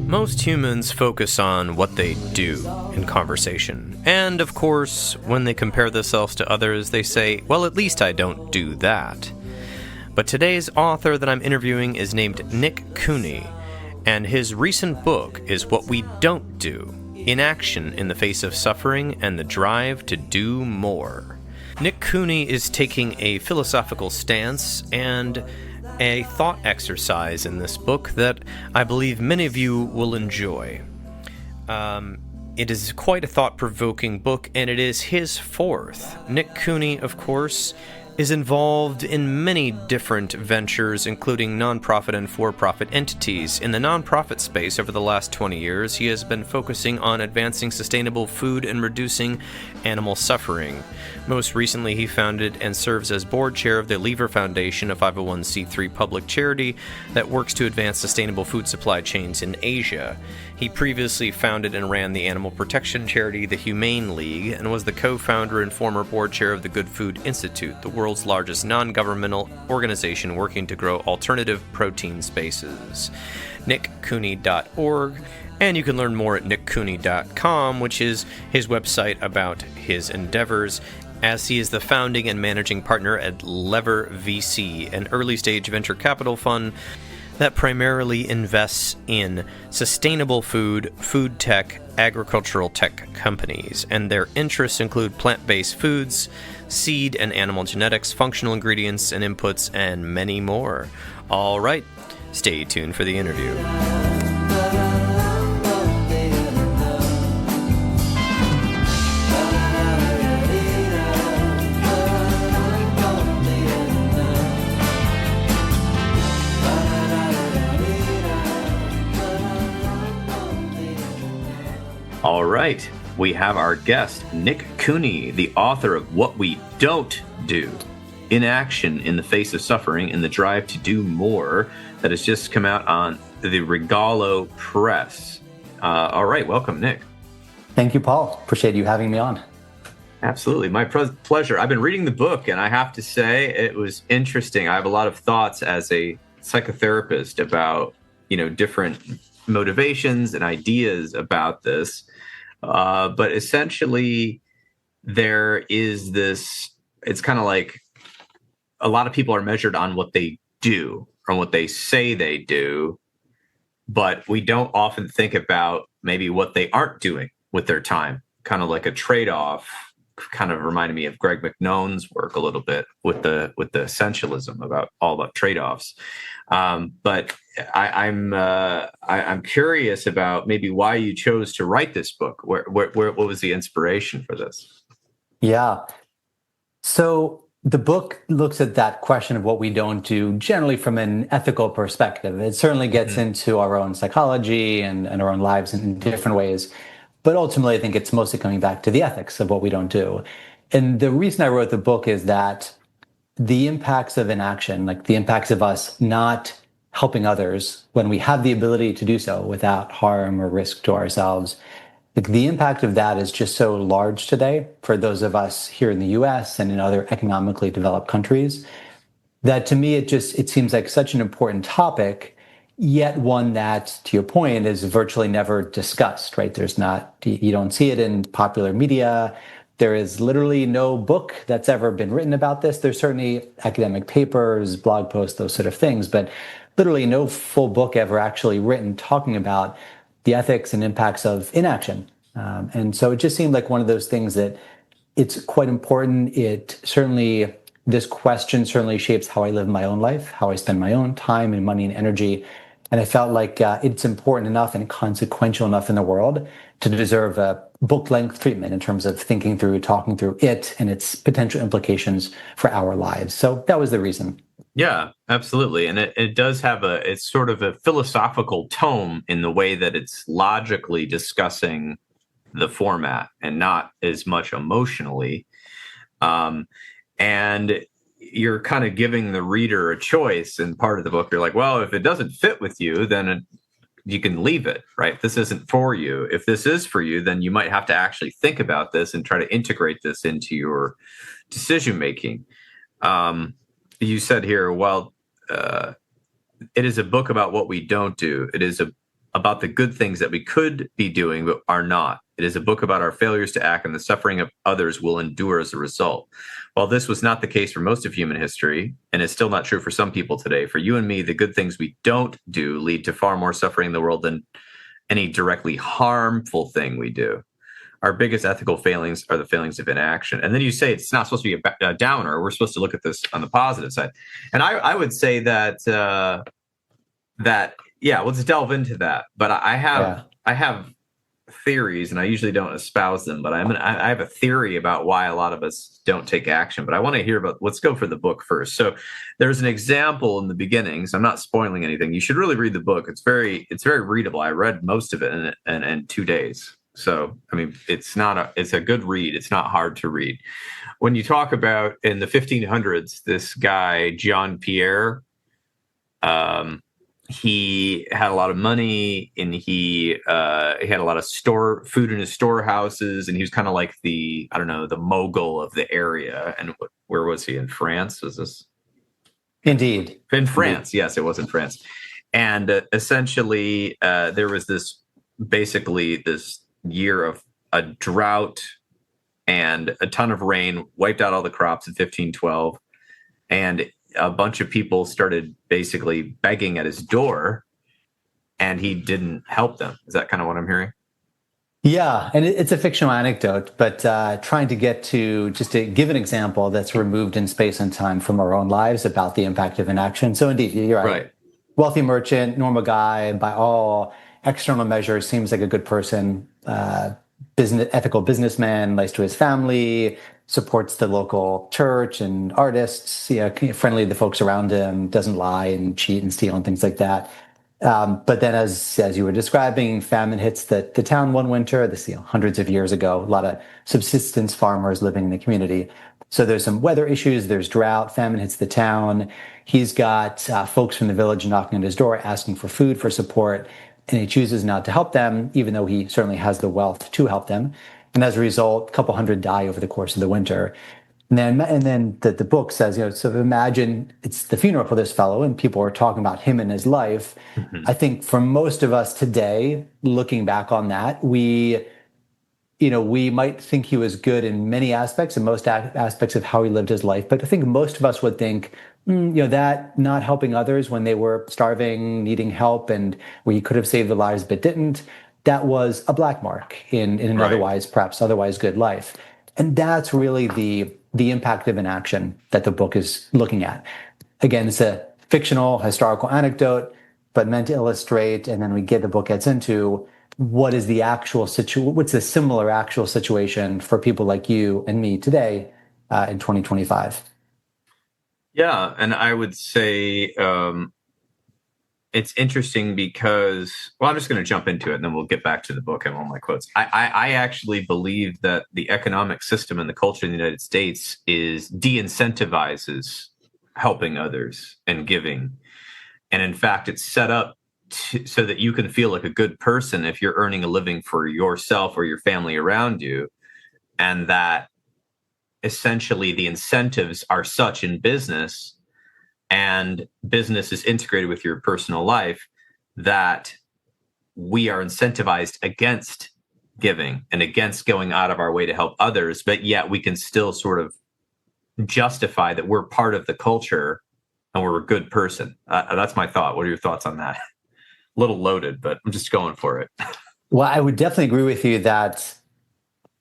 Most humans focus on what they do in conversation. And, of course, when they compare themselves to others, they say, well, at least I don't do that. But today's author that I'm interviewing is named Nick Cooney, and his recent book is What We Don't Do: Inaction in the Face of Suffering and the Drive to Do More. Nick Cooney is taking a philosophical stance and a thought exercise in this book that I believe many of you will enjoy. It is quite a thought-provoking book, and it is his fourth. Nick Cooney, of course, is involved in many different ventures, including nonprofit and for-profit entities. In the nonprofit space over the last 20 years, he has been focusing on advancing sustainable food and reducing animal suffering. Most recently, he founded and serves as board chair of the Lever Foundation, a 501c3 public charity that works to advance sustainable food supply chains in Asia. He previously founded and ran the animal protection charity, the Humane League, and was the co-founder and former board chair of the Good Food Institute, the world's largest non-governmental organization working to grow alternative protein spaces. nickcooney.org, and you can learn more at nickcooney.com, which is his website about his endeavors, as he is the founding and managing partner at Lever VC, an early-stage venture capital fund that primarily invests in sustainable food, food tech, agricultural tech companies, and their interests include plant-based foods, seed and animal genetics, functional ingredients and inputs, and many more. All right, stay tuned for the interview. All right, we have our guest, Nick Cooney, the author of What We Don't Do: Inaction in the Face of Suffering and the Drive to Do More, that has just come out on the Regalo Press. All right, welcome, Nick. Thank you, Paul. Appreciate you having me on. Absolutely, my pleasure. I've been reading the book, and I have to say it was interesting. I have a lot of thoughts as a psychotherapist about, different motivations and ideas about this. But essentially, there is this, it's kind of like a lot of people are measured on what they do or what they say they do, but we don't often think about maybe what they aren't doing with their time, kind of like a trade-off. Kind of reminded me of Greg McKeown's work a little bit with the essentialism about all about trade-offs. But I'm curious about maybe why you chose to write this book. What was the inspiration for this? Yeah. So the book looks at that question of what we don't do generally from an ethical perspective. It certainly gets into our own psychology and our own lives in different ways. But ultimately, I think it's mostly coming back to the ethics of what we don't do. And the reason I wrote the book is that the impacts of inaction, like the impacts of us not helping others when we have the ability to do so without harm or risk to ourselves, like the impact of that is just so large today for those of us here in the US and in other economically developed countries that to me, it seems like such an important topic, yet one that, to your point, is virtually never discussed, right? You don't see it in popular media. There is literally no book that's ever been written about this. There's certainly academic papers, blog posts, those sort of things, but literally no full book ever actually written talking about the ethics and impacts of inaction. And so it just seemed like one of those things that it's quite important. This question certainly shapes how I live my own life, how I spend my own time and money and energy. And I felt like it's important enough and consequential enough in the world to deserve a book-length treatment in terms of thinking through, talking through it and its potential implications for our lives. So that was the reason. Yeah, absolutely. And it does have it's sort of a philosophical tone in the way that it's logically discussing the format and not as much emotionally. And you're kind of giving the reader a choice. In part of the book, you're like, well, if it doesn't fit with you, then you can leave it, right? This isn't for you. If this is for you, then you might have to actually think about this and try to integrate this into your decision making. You said here, well, it is a book about what we don't do. It is about the good things that we could be doing but are not. It is a book about our failures to act and the suffering of others will endure as a result. While this was not the case for most of human history, and is still not true for some people today, for you and me, the good things we don't do lead to far more suffering in the world than any directly harmful thing we do. Our biggest ethical failings are the failings of inaction. And then you say it's not supposed to be a downer. We're supposed to look at this on the positive side. And I would say that yeah, let's delve into that. But I have theories, and I usually don't espouse them. But I have a theory about why a lot of us don't take action. But I want to hear about. Let's go for the book first. So there's an example in the beginning. So I'm not spoiling anything. You should really read the book. It's very readable. I read most of it in 2 days. So I mean, it's a good read. It's not hard to read. When you talk about in the 1500s, this guy Jean Pierre. He had a lot of money, and he had a lot of food in his storehouses, and he was kind of like the mogul of the area. And where was he? In France? Was this? Indeed. In France. Indeed. Yes, it was in France. And essentially, there was this year of a drought, and a ton of rain wiped out all the crops in 1512. And a bunch of people started basically begging at his door, and he didn't help them. Is that kind of what I'm hearing? Yeah, and it's a fictional anecdote, but trying to get to just to give an example that's removed in space and time from our own lives about the impact of inaction. So indeed, you're right. Wealthy merchant, normal guy, by all external measures, seems like a good person, ethical businessman, nice to his family, supports the local church and artists, friendly to the folks around him, doesn't lie and cheat and steal and things like that. But then, as you were describing, famine hits the town one winter. This hundreds of years ago. A lot of subsistence farmers living in the community. So there's some weather issues. There's drought. Famine hits the town. He's got folks from the village knocking on his door, asking for food, for support, and he chooses not to help them, even though he certainly has the wealth to help them. And as a result, a couple hundred die over the course of the winter. And then the book says, so imagine it's the funeral for this fellow, and people are talking about him and his life. Mm-hmm. I think for most of us today, looking back on that, we might think he was good in many aspects and most aspects of how he lived his life. But I think most of us would think, that not helping others when they were starving, needing help, and where he could have saved their lives but didn't, that was a black mark in an perhaps otherwise good life. And that's really the impact of inaction that the book is looking at. Again, it's a fictional historical anecdote, but meant to illustrate, and then the book gets into what is the actual what's the similar actual situation for people like you and me today in 2025. Yeah, and I would say it's interesting because, I'm just going to jump into it, and then we'll get back to the book and all my quotes. I actually believe that the economic system and the culture in the United States de-incentivizes helping others and giving. And in fact, it's set up so that you can feel like a good person if you're earning a living for yourself or your family around you. And that essentially the incentives are such in business, and business is integrated with your personal life, that we are incentivized against giving and against going out of our way to help others, but yet we can still sort of justify that we're part of the culture and we're a good person. That's my thought. What are your thoughts on that? A little loaded, but I'm just going for it. Well, I would definitely agree with you that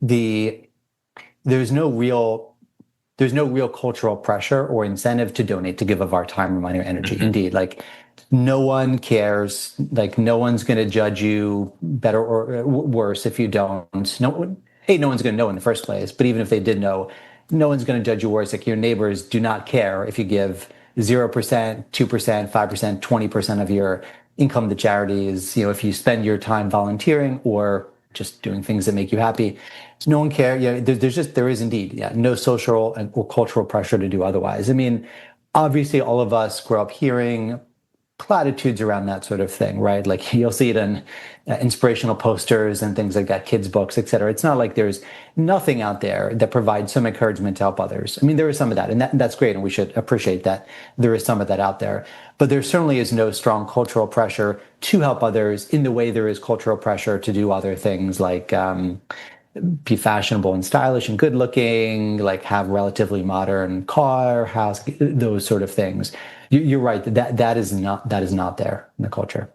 there's no real cultural pressure or incentive to donate, to give of our time or money or energy. Mm-hmm. Indeed, no one cares. No one's going to judge you better or worse if you don't. No one's going to know in the first place. But even if they did know, no one's going to judge you worse. Your neighbors do not care if you give 0%, 2%, 5%, 20% of your income to charities. If you spend your time volunteering or just doing things that make you happy. No one cares. There is indeed no social or cultural pressure to do otherwise. I mean, obviously all of us grew up hearing platitudes around that sort of thing, right? Like you'll see it in inspirational posters and things like that, kids' books, et cetera. It's not like there's nothing out there that provides some encouragement to help others. I mean, there is some of that, and that's great, and we should appreciate that there is some of that out there. But there certainly is no strong cultural pressure to help others in the way there is cultural pressure to do other things like be fashionable and stylish and good looking, like have relatively modern car, house, those sort of things. You're right. That is not there in the culture.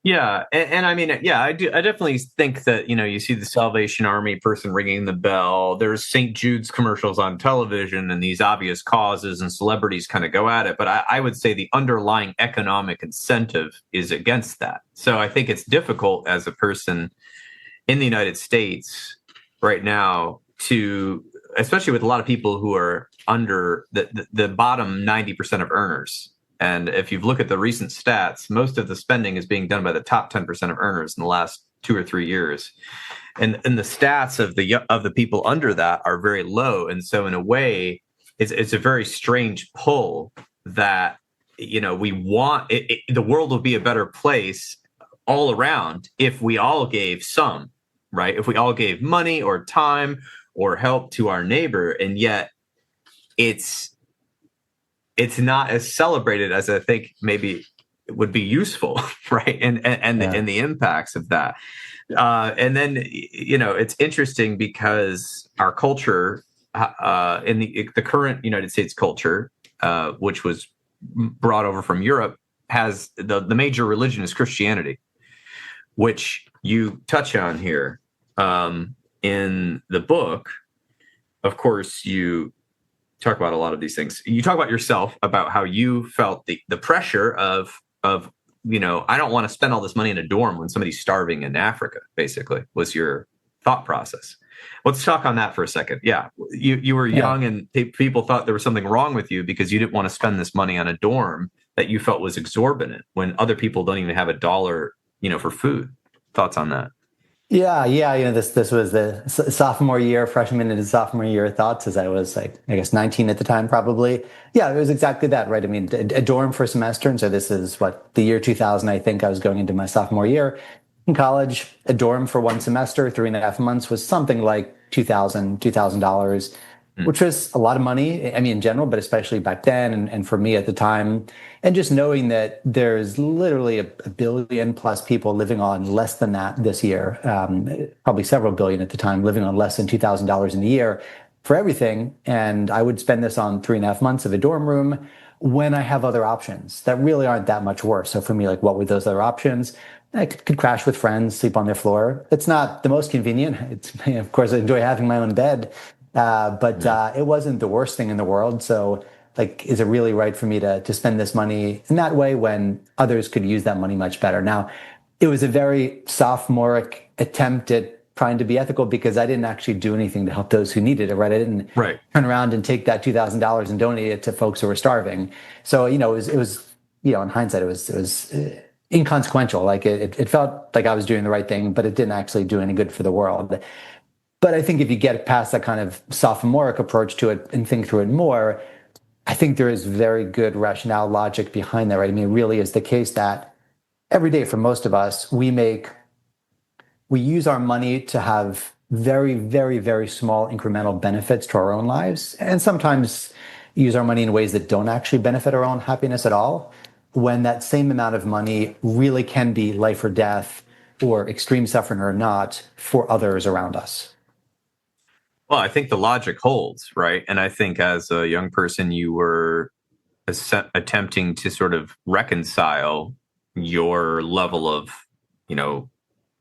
Yeah, and I mean, yeah, I definitely think that, you see the Salvation Army person ringing the bell. There's St. Jude's commercials on television, and these obvious causes and celebrities kind of go at it. But I would say the underlying economic incentive is against that. So I think it's difficult as a person in the United States right now to, especially with a lot of people who are under the bottom 90% of earners. And if you look at the recent stats, most of the spending is being done by the top 10% of earners in the last 2 or 3 years. And the stats of the people under that are very low. And so in a way, it's a very strange pull that, we want the world will be a better place all around if we all gave some, right? If we all gave money or time or help to our neighbor. And yet it's not as celebrated as I think maybe it would be useful, right? And the impacts of that. And then, it's interesting because our culture, in the current United States culture, which was brought over from Europe, has the major religion is Christianity, which you touch on here in the book. Of course, you talk about a lot of these things. You talk about yourself, about how you felt the pressure of I don't want to spend all this money in a dorm when somebody's starving in Africa, basically, was your thought process. Let's talk on that for a second. Yeah. You were young and people thought there was something wrong with you because you didn't want to spend this money on a dorm that you felt was exorbitant when other people don't even have a dollar, for food. Thoughts on that? Yeah. This was the sophomore year, freshman into sophomore year thoughts, as I was 19 at the time, probably. Yeah, it was exactly that, right? I mean, a dorm for a semester. And so this is the year 2000, I think I was going into my sophomore year in college. A dorm for one semester, 3.5 months, was something like $2,000, which was a lot of money. I mean, in general, but especially back then and for me at the time. And just knowing that there's literally a billion plus people living on less than that this year, probably several billion at the time, living on less than $2,000 in a year for everything. And I would spend this on 3.5 months of a dorm room when I have other options that really aren't that much worse. So for me, what were those other options? I could crash with friends, sleep on their floor. It's not the most convenient. Of course, I enjoy having my own bed. But it wasn't the worst thing in the world. So, is it really right for me to spend this money in that way when others could use that money much better? Now, it was a very sophomoric attempt at trying to be ethical because I didn't actually do anything to help those who needed it, right? I didn't turn around and take that $2,000 and donate it to folks who were starving. So, it was in hindsight, it was inconsequential. It felt like I was doing the right thing, but it didn't actually do any good for the world. But I think if you get past that kind of sophomoric approach to it and think through it more, I think there is very good rationale, logic behind that, right? I mean, it really is the case that every day for most of us, we use our money to have very, very, very small incremental benefits to our own lives, and sometimes use our money in ways that don't actually benefit our own happiness at all, when that same amount of money really can be life or death or extreme suffering or not for others around us. Well, I think the logic holds, right? And I think as a young person, you were attempting to sort of reconcile your level of,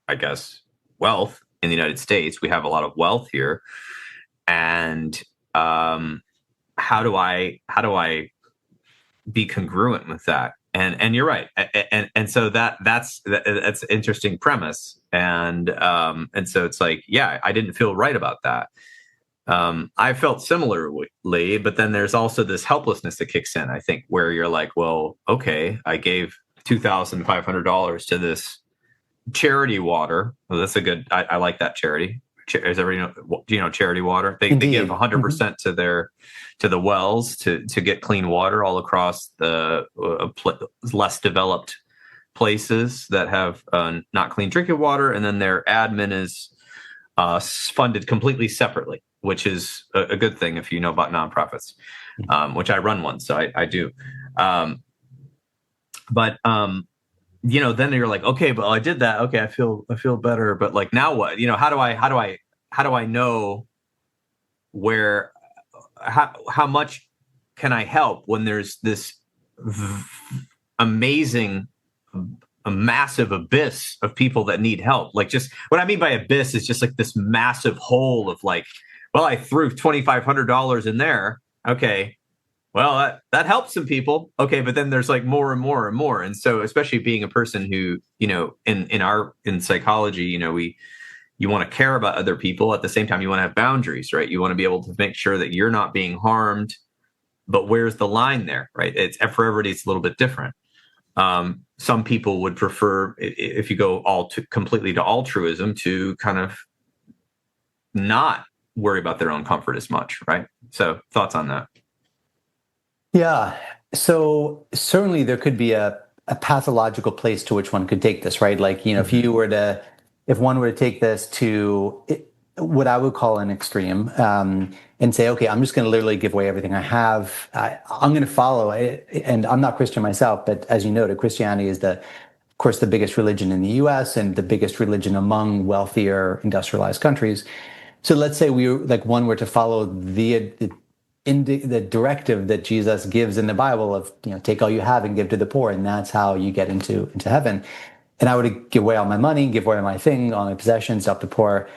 I guess, wealth in the United States. We have a lot of wealth here. And how do I be congruent with that? And you're right. And so that's an interesting premise. And so it's I didn't feel right about that. I felt similarly, but then there's also this helplessness that kicks in, I think, where you're like, well, okay, I gave $2,500 to this charity water. Well, that's I like that charity As everybody know, do you know charity water? They give 100% to the wells to get clean water all across the less developed places that have not clean drinking water, and then their admin is funded completely separately, which is a good thing if you know about nonprofits, which I run one, so I do. Then you're like, okay, but I did that. Okay, I feel better, but like now what? How do I know where how much can I help when there's this amazing, a massive abyss of people that need help? Like, just what I mean by abyss is just like this massive hole of like, well, I threw $2,500 in there. Okay. Well, that helps some people. Okay. But then there's like more and more and more. And so, especially being a person who, in psychology, you want to care about other people. At the same time, you want to have boundaries, right? You want to be able to make sure that you're not being harmed, but where's the line there, right? For everybody, it's a little bit different. Some people would prefer, if you go completely to altruism, to kind of not worry about their own comfort as much, right? So thoughts on that? Yeah. So certainly there could be a pathological place to which one could take this, right? Like, if one were to take this to what I would call an extreme, and say, okay, I'm just going to literally give away everything I have. I'm going to follow it. And I'm not Christian myself, but as you noted, Christianity is of course, the biggest religion in the US and the biggest religion among wealthier industrialized countries. So let's say one were to follow the directive that Jesus gives in the Bible of, take all you have and give to the poor. And that's how you get into heaven. And I would give away all my money, give away my thing, all my possessions, help the poor.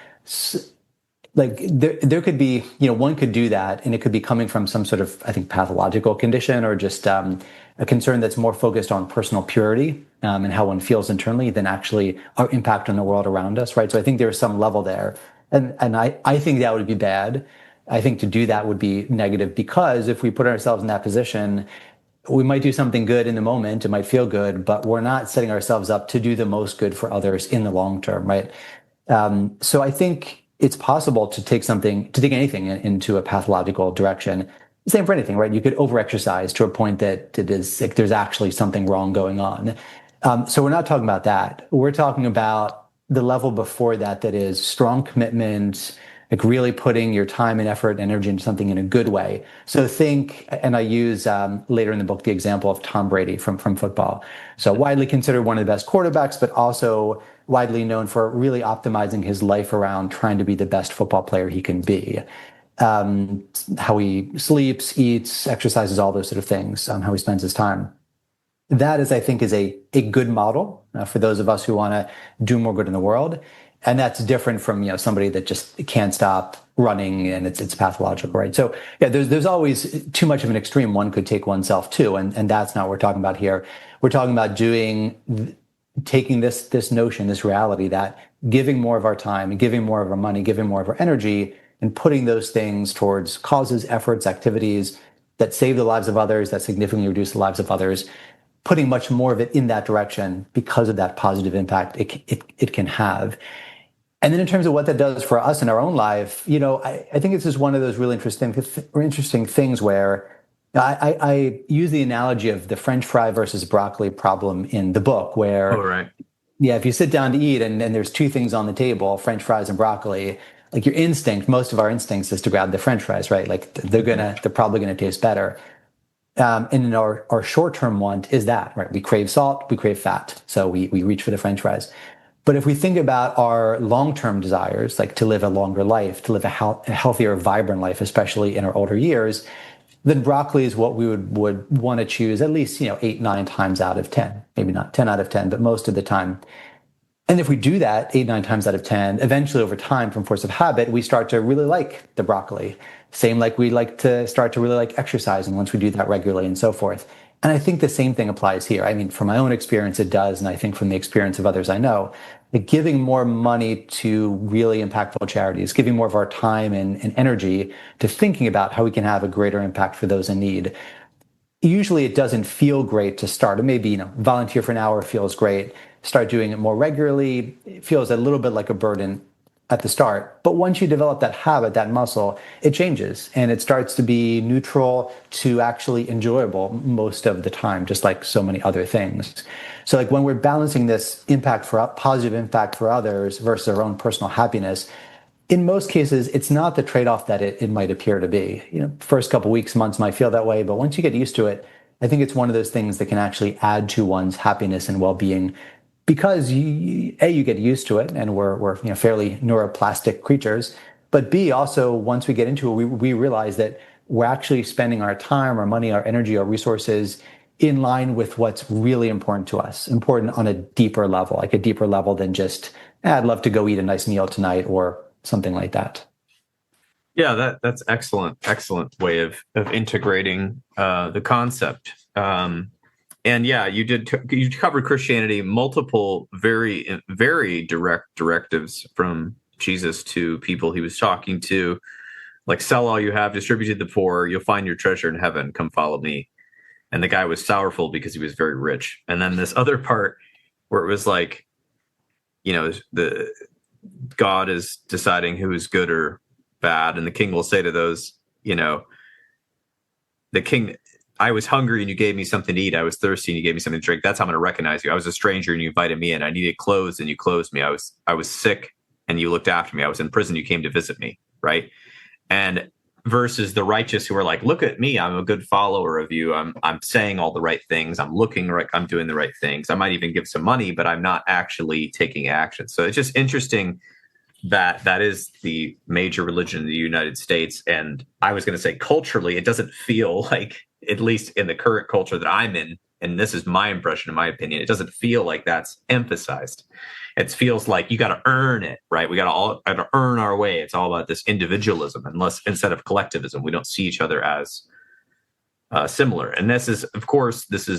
Like there could be, one could do that, and it could be coming from some sort of, I think, pathological condition, or just a concern that's more focused on personal purity and how one feels internally than actually our impact on the world around us, right? So I think there's some level there. And I think that would be bad. I think to do that would be negative, because if we put ourselves in that position, we might do something good in the moment, it might feel good, but we're not setting ourselves up to do the most good for others in the long term, right? So I think it's possible to take anything into a pathological direction. Same for anything, right? You could overexercise to a point that it is like there's actually something wrong going on. So we're not talking about that. We're talking about the level before that is strong commitment, like really putting your time and effort and energy into something in a good way. So think, and I use later in the book the example of Tom Brady from football. So widely considered one of the best quarterbacks, but also widely known for really optimizing his life around trying to be the best football player he can be. How he sleeps, eats, exercises, all those sort of things, how he spends his time. That I think is a good model for those of us who want to do more good in the world. And that's different from, somebody that just can't stop running and it's pathological, right? So yeah, there's always too much of an extreme one could take oneself to, and that's not what we're talking about here. We're talking about taking this notion, this reality that giving more of our time, giving more of our money, giving more of our energy, and putting those things towards causes, efforts, activities that save the lives of others, that significantly reduce the lives of others, putting much more of it in that direction because of that positive impact it can have. And then in terms of what that does for us in our own life, I think this is one of those really interesting things where I use the analogy of the French fry versus broccoli problem in the book, where, if you sit down to eat and there's two things on the table, French fries and broccoli, like your instinct, most of our instincts is to grab the French fries, right? Like they're probably gonna taste better. And in our short-term want is that, right? We crave salt, we crave fat, so we reach for the French fries. But if we think about our long-term desires, like to live a longer life, to live a healthier, vibrant life, especially in our older years, then broccoli is what we would want to choose at least, 8, 9 times out of 10. Maybe not 10 out of 10, but most of the time. And if we do that 8, 9 times out of 10, eventually over time, from force of habit, we start to really like the broccoli. Same like we like to start to really like exercising once we do that regularly and so forth. And I think the same thing applies here. I mean, from my own experience, it does. And I think from the experience of others I know, that giving more money to really impactful charities, giving more of our time and energy to thinking about how we can have a greater impact for those in need. Usually it doesn't feel great to start. Or maybe, volunteer for an hour feels great. Start doing it more regularly, it feels a little bit like a burden. at the start. But once you develop that habit, that muscle, it changes and it starts to be neutral to actually enjoyable most of the time, just like so many other things. So like when we're balancing this positive impact for others versus our own personal happiness, in most cases, it's not the trade-off that it might appear to be. First couple weeks, months might feel that way, but once you get used to it, I think it's one of those things that can actually add to one's happiness and well-being because you get used to it, and we're fairly neuroplastic creatures. But B, also once we get into it, we realize that we're actually spending our time, our money, our energy, our resources in line with what's really important to us, important on a deeper level, like a deeper level than just, I'd love to go eat a nice meal tonight or something like that. Yeah, that's excellent way of integrating the concept. And yeah, you covered Christianity, multiple very, very direct directives from Jesus to people he was talking to, like sell all you have, distribute to the poor, you'll find your treasure in heaven, come follow me. And the guy was sorrowful because he was very rich. And then this other part where it was like, the God is deciding who is good or bad, and the king will say to those, the king, I was hungry and you gave me something to eat. I was thirsty and you gave me something to drink. That's how I'm going to recognize you. I was a stranger and you invited me in. I needed clothes and you clothed me. I was sick and you looked after me. I was in prison. You came to visit me. Right. And versus the righteous who are like, look at me. I'm a good follower of you. I'm saying all the right things. I'm looking like I'm doing the right things. I might even give some money, but I'm not actually taking action. So it's just interesting that is the major religion in the United States. And I was going to say culturally, it doesn't feel like, at least in the current culture that I'm in, and this is my impression, in my opinion, it doesn't feel like that's emphasized. It feels like you got to earn it, right? We got to earn our way. It's all about this individualism, instead of collectivism. We don't see each other as similar. And this is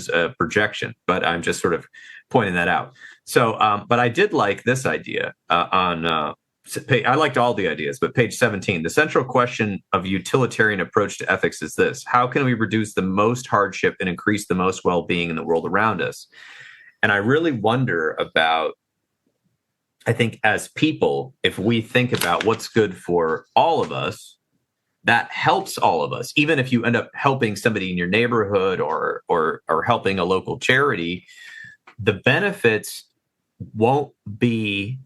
a projection, but I'm just sort of pointing that out. So, but I did like this idea I liked all the ideas, but page 17, the central question of utilitarian approach to ethics is this: how can we reduce the most hardship and increase the most well-being in the world around us? And I really wonder about, I think as people, if we think about what's good for all of us, that helps all of us. Even if you end up helping somebody in your neighborhood or helping a local charity, the benefits won't be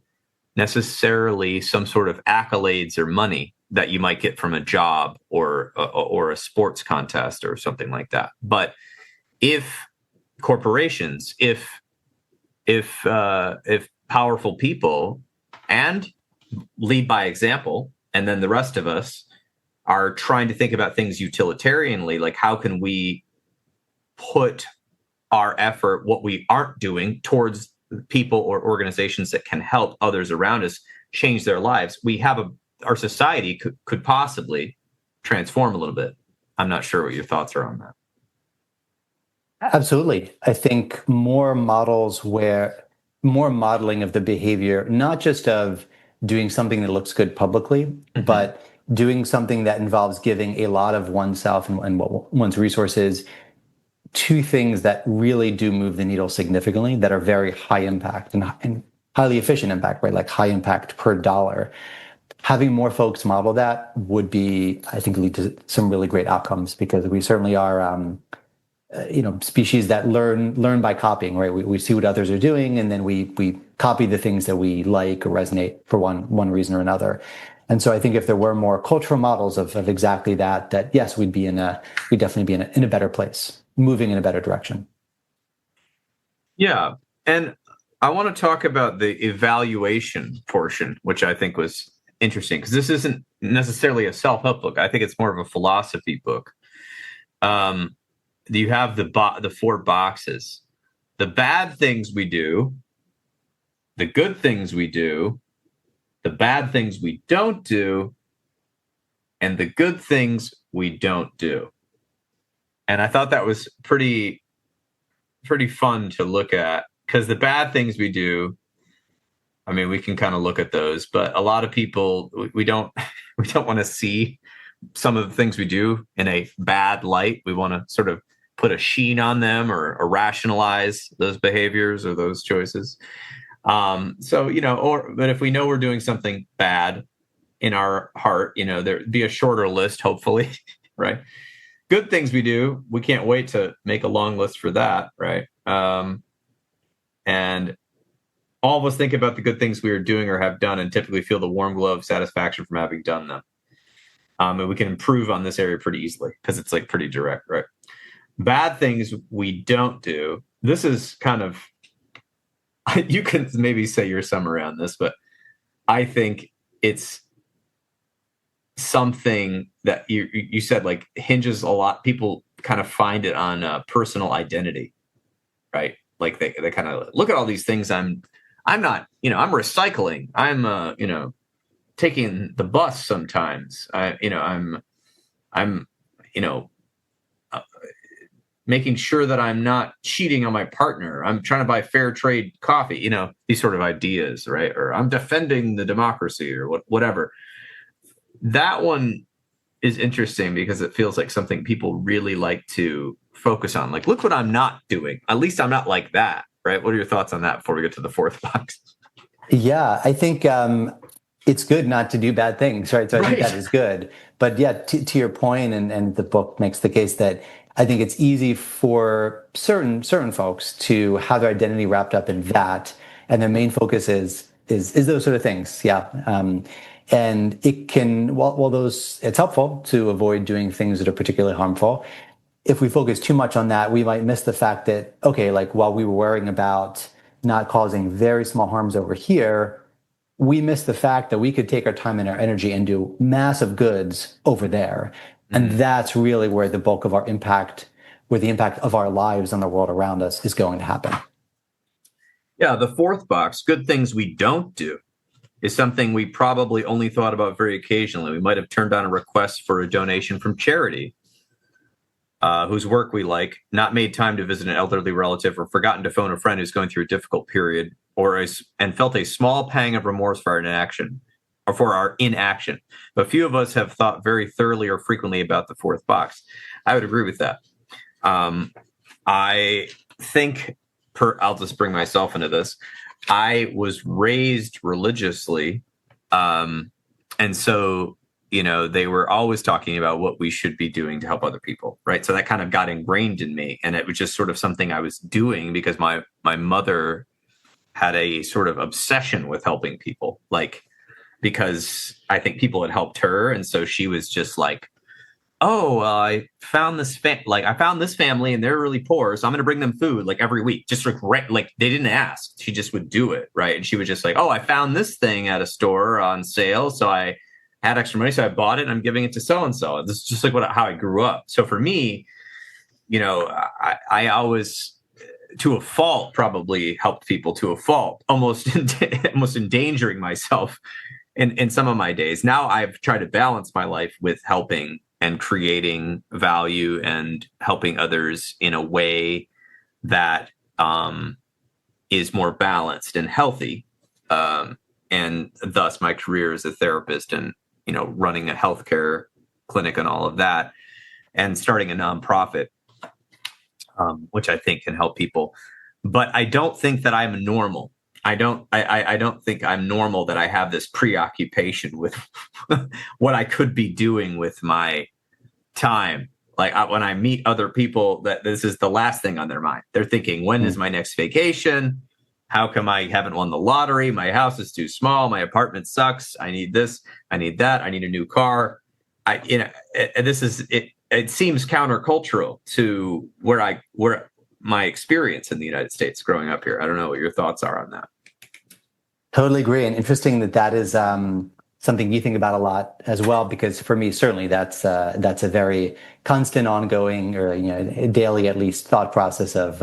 necessarily some sort of accolades or money that you might get from a job or a sports contest or something like that. But if corporations, if powerful people and lead by example, and then the rest of us are trying to think about things utilitarianly, like how can we put our effort, what we aren't doing, towards people or organizations that can help others around us change their lives, our society could possibly transform a little bit. I'm not sure what your thoughts are on that. Absolutely. I think more modeling of the behavior, not just of doing something that looks good publicly, but doing something that involves giving a lot of oneself and one's resources to things that really do move the needle significantly, that are very high impact and highly efficient impact, right? Like high impact per dollar. Having more folks model that would be, I think, lead to some really great outcomes, because we certainly are, species that learn by copying, right? We see what others are doing, and then we copy the things that we like or resonate for one reason or another. And so I think if there were more cultural models of exactly that yes, we'd definitely be in a better place, moving in a better direction. Yeah. And I want to talk about the evaluation portion, which I think was interesting, because this isn't necessarily a self-help book. I think it's more of a philosophy book. You have the 4 boxes: the bad things we do, the good things we do, the bad things we don't do, and the good things we don't do. And I thought that was pretty fun to look at, because the bad things we do, I mean, we can kind of look at those, but a lot of people, we don't want to see some of the things we do in a bad light. We want to sort of put a sheen on them or rationalize those behaviors or those choices. So, but if we know we're doing something bad in our heart, there'd be a shorter list, hopefully, right? Good things we do, we can't wait to make a long list for that, right? And all of us think about the good things we are doing or have done and typically feel the warm glow of satisfaction from having done them. And we can improve on this area pretty easily because it's like pretty direct, right? Bad things we don't do. This is kind of, you can maybe say your summary on this, but I think it's something that you said like hinges a lot. People kind of find it on personal identity, right? Like they kind of look at all these things. I'm not, I'm recycling. I'm, taking the bus sometimes. I'm, making sure that I'm not cheating on my partner. I'm trying to buy fair trade coffee, these sort of ideas, right? Or I'm defending the democracy or whatever. That one is interesting because it feels like something people really like to focus on. Like, look what I'm not doing. At least I'm not like that, right? What are your thoughts on that before we get to the fourth box? Yeah, I think it's good not to do bad things, right? So I think that is good. But yeah, to your point, and the book makes the case that I think it's easy for certain folks to have their identity wrapped up in that, and their main focus is those sort of things. Yeah, and it can it's helpful to avoid doing things that are particularly harmful. If we focus too much on that, we might miss the fact that, okay, like while we were worrying about not causing very small harms over here, we miss the fact that we could take our time and our energy and do massive goods over there. And that's really where the bulk of our impact, where the impact of our lives on the world around us is going to happen. Yeah, the fourth box, good things we don't do, is something we probably only thought about very occasionally. We might have turned down a request for a donation from charity, whose work we like, not made time to visit an elderly relative, or forgotten to phone a friend who's going through a difficult period, and felt a small pang of remorse for our inaction, or for our inaction. But few of us have thought very thoroughly or frequently about the fourth box. I would agree with that. I think, I'll just bring myself into this. I was raised religiously, and so they were always talking about what we should be doing to help other people, right? So that kind of got ingrained in me, and it was just sort of something I was doing because my mother had a sort of obsession with helping people, like, because I think people had helped her, and so she was just like, oh, I found this family and they're really poor, so I'm going to bring them food like every week. Just like they didn't ask, she just would do it, right? And she was just like, oh, I found this thing at a store on sale, so I had extra money, so I bought it and I'm giving it to so and so. This is just like how I grew up. So for me, I always, to a fault, probably helped people to a fault, almost endangering myself in some of my days. Now I've tried to balance my life with helping and creating value and helping others in a way that is more balanced and healthy. And thus my career as a therapist and, running a healthcare clinic and all of that, and starting a nonprofit, which I think can help people. But I don't think that I'm normal. I don't think I'm normal, that I have this preoccupation with what I could be doing with my time. Like when I meet other people, that this is the last thing on their mind. They're thinking, when is my next vacation? How come I haven't won the lottery? My house is too small. My apartment sucks. I need this. I need that. I need a new car. It seems countercultural to where my experience in the United States growing up here. I don't know what your thoughts are on that. Totally agree. And interesting that is something you think about a lot as well, because for me, certainly that's a very constant, ongoing, or daily at least, thought process of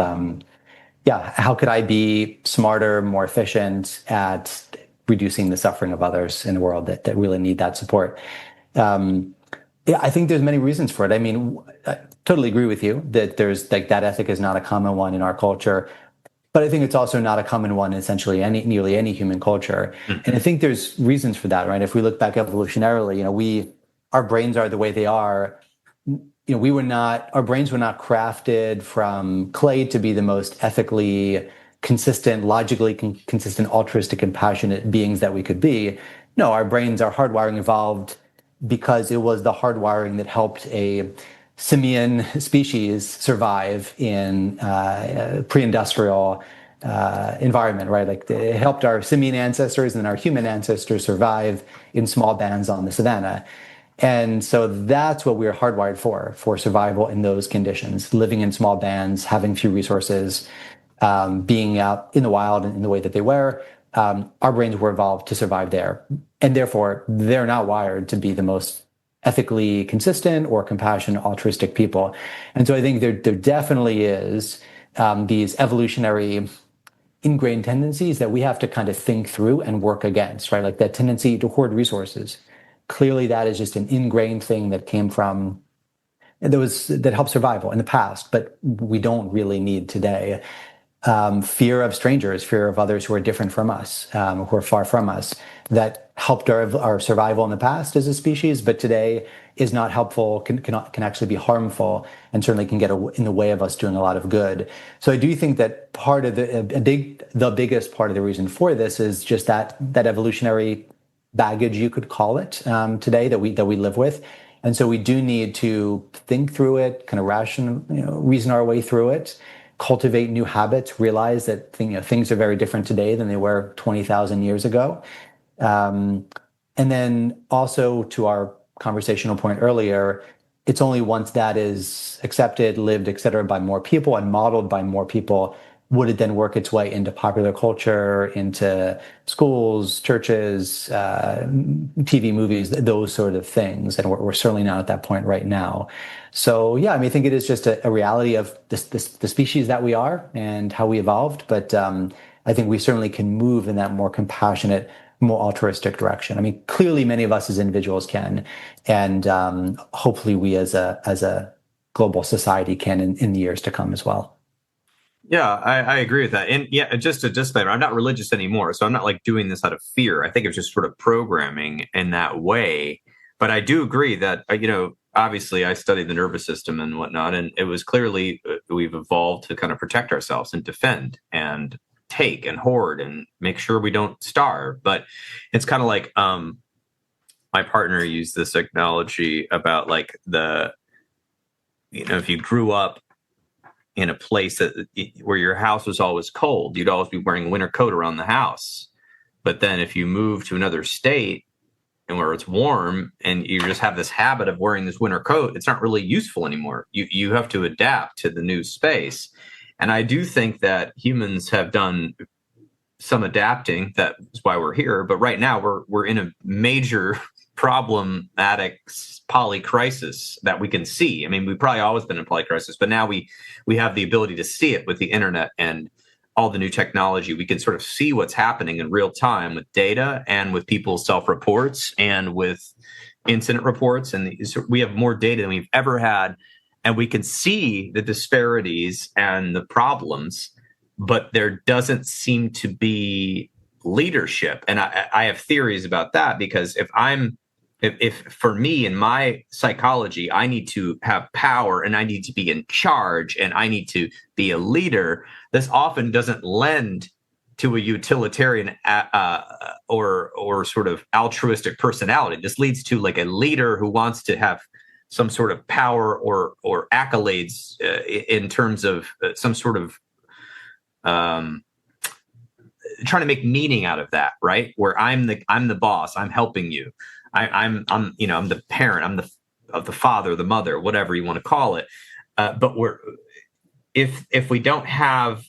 how could I be smarter, more efficient at reducing the suffering of others in the world that really need that support. I think there's many reasons for it. I mean, I totally agree with you that there's like that ethic is not a common one in our culture, but I think it's also not a common one in essentially nearly any human culture. And I think there's reasons for that, right? If we look back evolutionarily, our brains are the way they are. Our brains were not crafted from clay to be the most ethically consistent, logically consistent, altruistic, compassionate beings that we could be. No, our brains, our hardwiring evolved because it was the hardwiring that helped a simian species survive in pre-industrial environment, right? Like it helped our simian ancestors and our human ancestors survive in small bands on the savannah. And so that's what we are hardwired for survival in those conditions, living in small bands, having few resources, being out in the wild in the way that they were. Our brains were evolved to survive there. And therefore, they're not wired to be the most ethically consistent or compassionate, altruistic people. And so I think there definitely is these evolutionary ingrained tendencies that we have to kind of think through and work against, right? Like that tendency to hoard resources. Clearly, that is just an ingrained thing that came from that helped survival in the past, but we don't really need today. Fear of strangers, fear of others who are different from us, who are far from us, that helped our survival in the past as a species, but today is not helpful, can actually be harmful, and certainly can get in the way of us doing a lot of good. So I do think that part of the biggest part of the reason for this is just that evolutionary baggage, you could call it, today that we live with. And so we do need to think through it, kind of reason our way through it, cultivate new habits, realize that things are very different today than they were 20,000 years ago. And then also to our conversational point earlier, it's only once that is accepted, lived, et cetera, by more people and modeled by more people, would it then work its way into popular culture, into schools, churches, TV, movies, those sort of things. And we're certainly not at that point right now. So yeah, I mean, I think it is just a reality of the species that we are and how we evolved. But I think we certainly can move in that more compassionate, more altruistic direction. I mean, clearly many of us as individuals can, and hopefully we as a global society can in the years to come as well. Yeah, I agree with that. And yeah, just a disclaimer, I'm not religious anymore. So I'm not like doing this out of fear. I think it's just sort of programming in that way. But I do agree that, obviously I studied the nervous system and whatnot. And it was clearly we've evolved to kind of protect ourselves and defend and take and hoard and make sure we don't starve. But it's kind of like my partner used this analogy about like if you grew up in a place where your house was always cold, you'd always be wearing a winter coat around the house. But then if you move to another state and where it's warm and you just have this habit of wearing this winter coat, it's not really useful anymore. You have to adapt to the new space. And I do think that humans have done some adapting. That is why we're here. But right now we're in a major problematic polycrisis that we can see. I mean, we've probably always been in polycrisis, but now we have the ability to see it with the internet and all the new technology. We can sort of see what's happening in real time with data and with people's self-reports and with incident reports. And we have more data than we've ever had. And we can see the disparities and the problems, but there doesn't seem to be leadership. And I have theories about that, because if for me in my psychology, I need to have power and I need to be in charge and I need to be a leader, this often doesn't lend to a utilitarian or sort of altruistic personality. This leads to like a leader who wants to have some sort of power or accolades in terms of some sort of trying to make meaning out of that, right? Where I'm the boss, I'm helping you. I'm the parent, I'm the father, the mother, whatever you want to call it. But if we don't have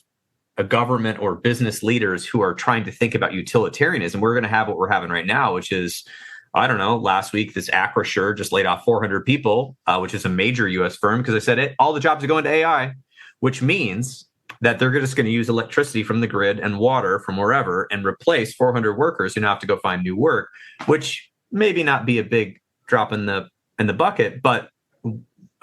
a government or business leaders who are trying to think about utilitarianism, we're going to have what we're having right now, which is, I don't know, last week, this Acrisure just laid off 400 people, which is a major U.S. firm, because they said all the jobs are going to AI, which means that they're just going to use electricity from the grid and water from wherever and replace 400 workers who now have to go find new work, which maybe not be a big drop in the bucket, but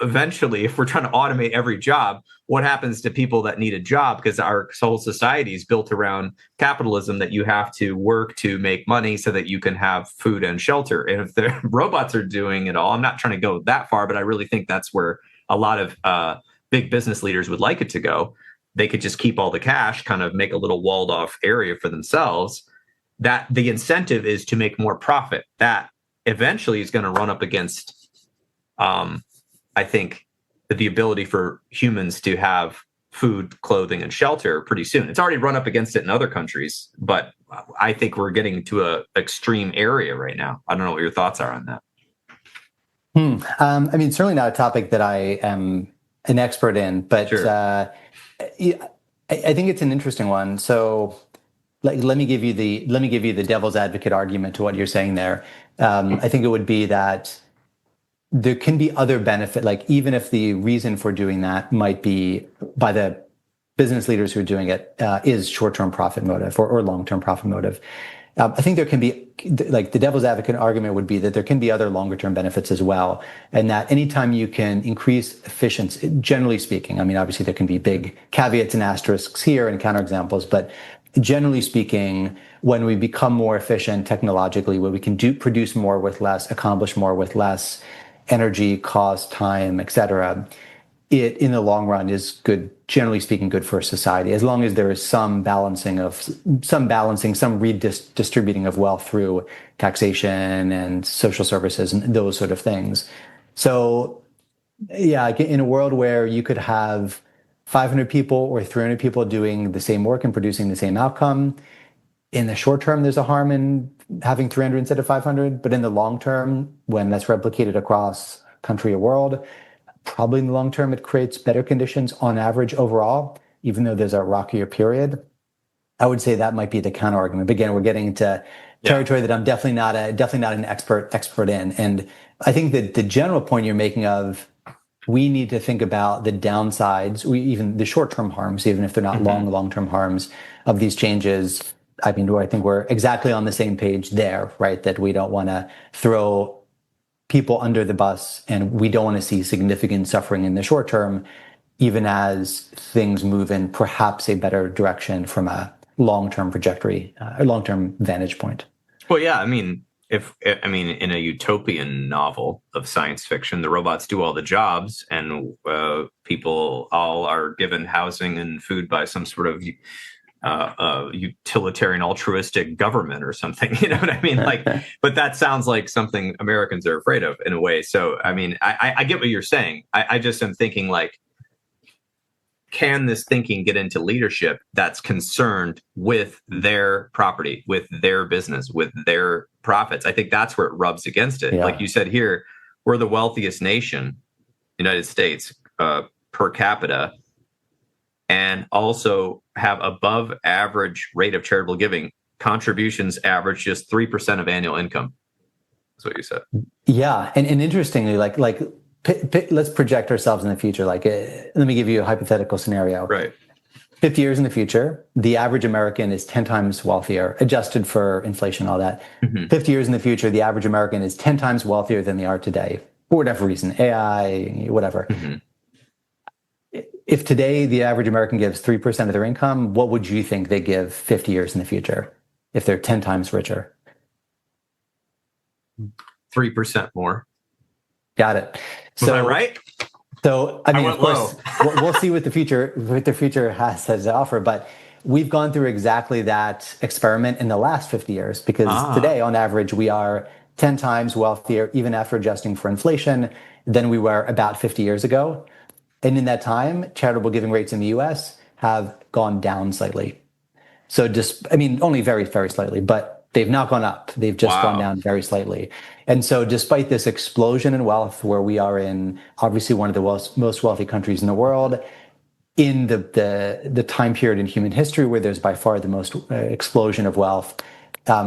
eventually, if we're trying to automate every job, what happens to people that need a job? Because our whole society is built around capitalism, that you have to work to make money so that you can have food and shelter. And if the robots are doing it all, I'm not trying to go that far, but I really think that's where a lot of big business leaders would like it to go. they could just keep all the cash, kind of make a little walled off area for themselves, that the incentive is to make more profit. That eventually is going to run up against, I think, the ability for humans to have food, clothing, and shelter pretty soon. It's already run up against it in other countries, but I think we're getting to a extreme area right now. I don't know what your thoughts are on that. I mean, certainly not a topic that I am an expert in, but Sure. I think it's an interesting one. So, let me give you the devil's advocate argument to what you're saying there. I think it would be that there can be other benefit, like even if the reason for doing that might be by the business leaders who are doing it is short-term profit motive or long-term profit motive. I think there can be, like, the devil's advocate argument would be that there can be other longer-term benefits as well, and that anytime you can increase efficiency, generally speaking, I mean, obviously there can be big caveats and asterisks here and counterexamples, but generally speaking, when we become more efficient technologically, where we can produce more with less, accomplish more with less energy, cost, time, etc., it in the long run is good, generally speaking, good for society, as long as there is some redistributing of wealth through taxation and social services and those sort of things. So, yeah, in a world where you could have 500 people or 300 people doing the same work and producing the same outcome, in the short term, there's a harm in having 300 instead of 500. But in the long term, when that's replicated across country or world, probably in the long term, it creates better conditions on average overall, even though there's a rockier period. I would say that might be the counter argument. But again, we're getting into territory that I'm definitely not an expert in. And I think that the general point you're making of we need to think about the downsides, even the short-term harms, even if they're not long-term harms of these changes. I mean, I think we're exactly on the same page there, right? That we don't want to throw people under the bus, and we don't want to see significant suffering in the short term, even as things move in perhaps a better direction from a long-term trajectory, a long-term vantage point. Well, yeah, I mean, in a utopian novel of science fiction, the robots do all the jobs, and people all are given housing and food by some sort of utilitarian altruistic government or something, you know what I mean? Like, but that sounds like something Americans are afraid of in a way. So, I mean, I get what you're saying. I just am thinking, like, can this thinking get into leadership that's concerned with their property, with their business, with their profits? I think that's where it rubs against it. Yeah. Like you said here, we're the wealthiest nation, United States, per capita, and also have above average rate of charitable giving. Contributions average just 3% of annual income. That's what you said. Yeah. And interestingly, let's project ourselves in the future. Let me give you a hypothetical scenario. Right. 50 years in the future, the average American is 10 times wealthier, adjusted for inflation, all that. 50 years in the future, the average American is 10 times wealthier than they are today, for whatever reason, AI, whatever. If today the average American gives 3% of their income, what would you think they give 50 years in the future if they're 10 times richer? 3% more. Got it. Was I right? So, I mean, of course, we'll see what the future has to offer, but we've gone through exactly that experiment in the last 50 years, because today, on average, we are 10 times wealthier, even after adjusting for inflation, than we were about 50 years ago. And in that time, charitable giving rates in the US have gone down slightly. So only very, very slightly, but they've not gone up. They've just gone down very slightly. And so despite this explosion in wealth, where we are in obviously one of the most wealthy countries in the world, in the time period in human history where there's by far the most explosion of wealth,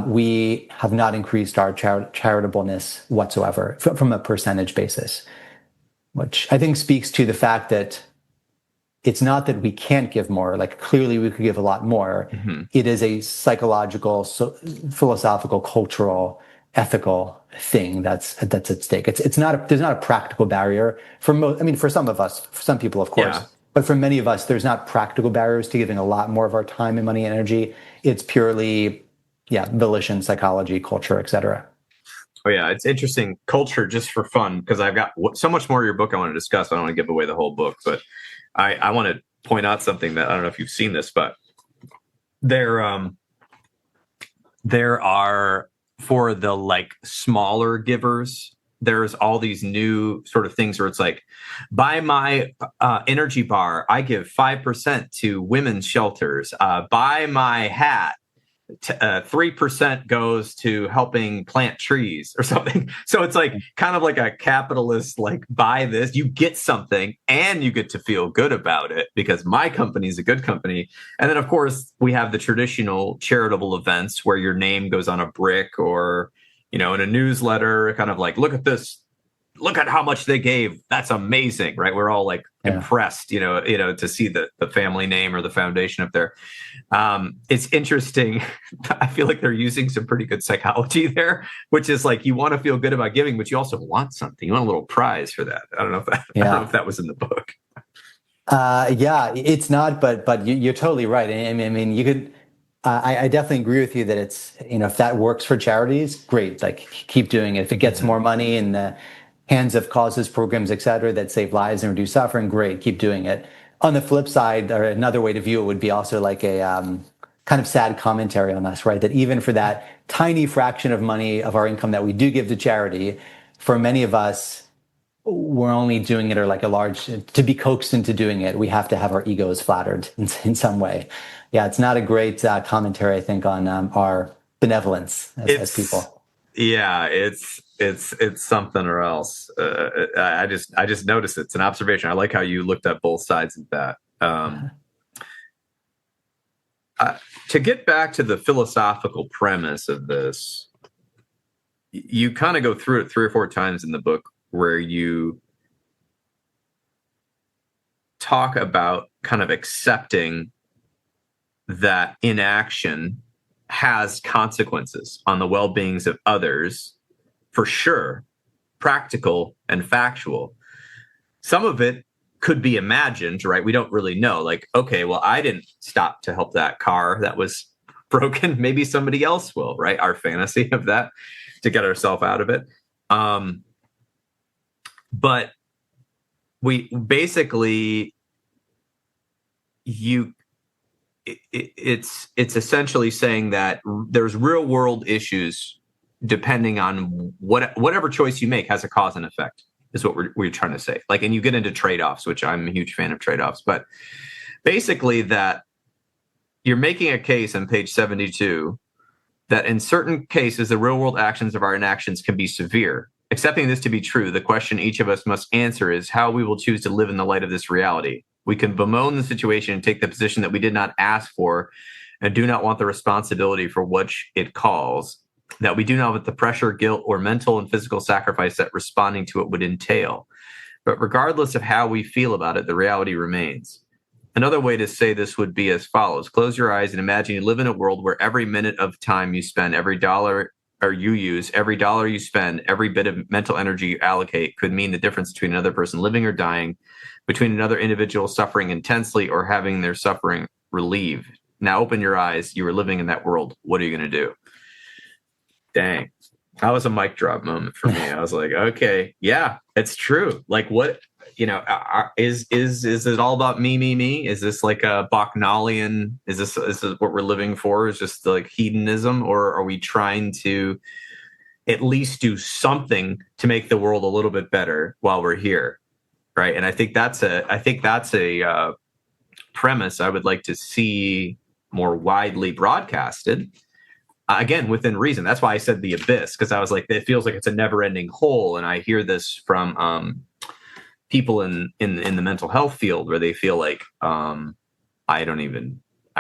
we have not increased our charitableness whatsoever from a percentage basis, which I think speaks to the fact that it's not that we can't give more. Like, clearly we could give a lot more. It is a psychological, philosophical, cultural, ethical thing that's at stake. There's not a practical barrier for some of us, for some people, of course, but for many of us, there's not practical barriers to giving a lot more of our time and money and energy. It's purely, volition, psychology, culture, etc. Oh yeah, it's interesting. Culture, just for fun, because I've got so much more of your book I want to discuss. I don't want to give away the whole book, but I want to point out something that I don't know if you've seen this, but there are, for the like smaller givers, there's all these new sort of things where it's like, buy my energy bar, I give 5% to women's shelters. Buy my hat, 3% goes to helping plant trees or something. So it's like kind of like a capitalist, like, buy this, you get something and you get to feel good about it because my company is a good company. And then of course we have the traditional charitable events where your name goes on a brick or, in a newsletter, kind of like, look at this, look at how much they gave. That's amazing, right? We're all like impressed, to see the family name or the foundation up there. It's interesting. I feel like they're using some pretty good psychology there, which is like, you want to feel good about giving, but you also want something. You want a little prize for that. I don't know if that was in the book. It's not, but you're totally right. I mean, you could. I definitely agree with you that it's, if that works for charities, great. Like, keep doing it. If it gets more money in the hands of causes, programs, et cetera, that save lives and reduce suffering, great, keep doing it. On the flip side, or another way to view it would be also like a kind of sad commentary on us, right? That even for that tiny fraction of money of our income that we do give to charity, for many of us, we're only doing it, or like to be coaxed into doing it, we have to have our egos flattered in some way. Yeah, it's not a great commentary, I think, on our benevolence as people. Yeah, it's something or else. I just noticed it's an observation. I like how you looked at both sides of that. To get back to the philosophical premise of this, you kind of go through it 3 or 4 times in the book where you talk about kind of accepting that inaction has consequences on the well-beings of others, for sure, practical and factual. Some of it could be imagined, right? We don't really know. Like, okay, well, I didn't stop to help that car that was broken. Maybe somebody else will, right? Our fantasy of that to get ourselves out of it. But we basically, it's essentially saying that there's real world issues depending on whatever choice you make has a cause and effect, is what we're trying to say. Like, and you get into trade-offs, which I'm a huge fan of trade-offs, but basically that you're making a case on page 72 that in certain cases, the real world actions of our inactions can be severe. Accepting this to be true, the question each of us must answer is how we will choose to live in the light of this reality. We can bemoan the situation and take the position that we did not ask for and do not want the responsibility for which it calls, that we do not want the pressure, guilt, or mental and physical sacrifice that responding to it would entail. But regardless of how we feel about it, the reality remains. Another way to say this would be as follows. Close your eyes and imagine you live in a world where every minute of time you spend, every dollar or you use, every dollar you spend, every bit of mental energy you allocate could mean the difference between another person living or dying, between another individual suffering intensely or having their suffering relieved. Now open your eyes. You are living in that world. What are you going to do? Dang. That was a mic drop moment for me. I was like, okay, yeah, it's true. Like, what, is it all about me? Is this like a Bachnalian? Is this what we're living for? Is just like hedonism, or are we trying to at least do something to make the world a little bit better while we're here? Right. And I think that's a premise I would like to see more widely broadcasted. Again, within reason. That's why I said the abyss, because I was like, it feels like it's a never-ending hole. And I hear this from people in the mental health field where they feel like I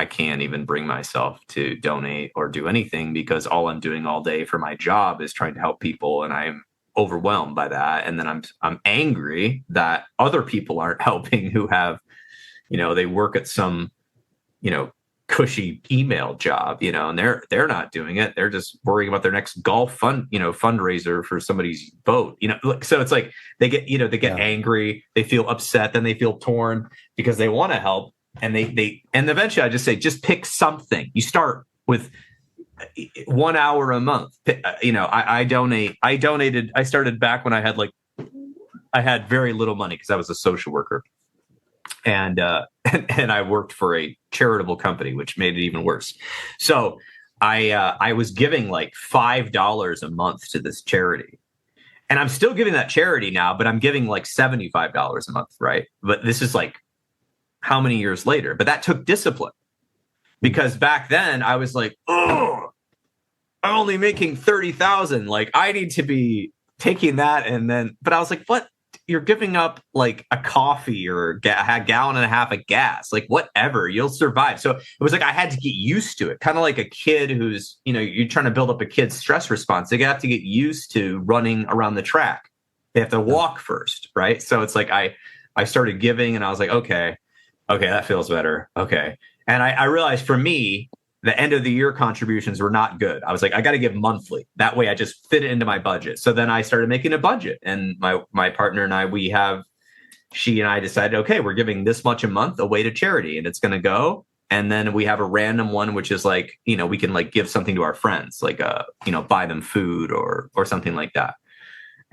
can't even bring myself to donate or do anything because all I'm doing all day for my job is trying to help people, and I'm overwhelmed by that. And then I'm angry that other people aren't helping who have, they work at some, cushy email job, and they're not doing it. They're just worrying about their next golf fundraiser for somebody's boat, so it's like they get angry, they feel upset, then they feel torn because they want to help. And and eventually I just say, just pick something. You start with 1 hour a month. I donated. I started back when I had very little money because I was a social worker. and and I worked for a charitable company, which made it even worse. So I was giving like $5 a month to this charity. And I'm still giving that charity now, but I'm giving like $75 a month, right? But this is like how many years later? But that took discipline, because back then I was like, oh, I'm only making 30,000. Like, I need to be taking that. And then, but I was like, what? You're giving up like a coffee or a gallon and a half of gas, like whatever, you'll survive. So it was like I had to get used to it, kind of like a kid who's, you're trying to build up a kid's stress response. They have to get used to running around the track. They have to walk first, right? So it's like I started giving, and I was like, okay, that feels better. Okay. And I realized for me, the end of the year contributions were not good. I was like, I got to give monthly. That way I just fit it into my budget. So then I started making a budget, and my partner and I, she and I decided, okay, we're giving this much a month away to charity, and it's going to go. And then we have a random one, which is like, we can like give something to our friends, like, buy them food or something like that.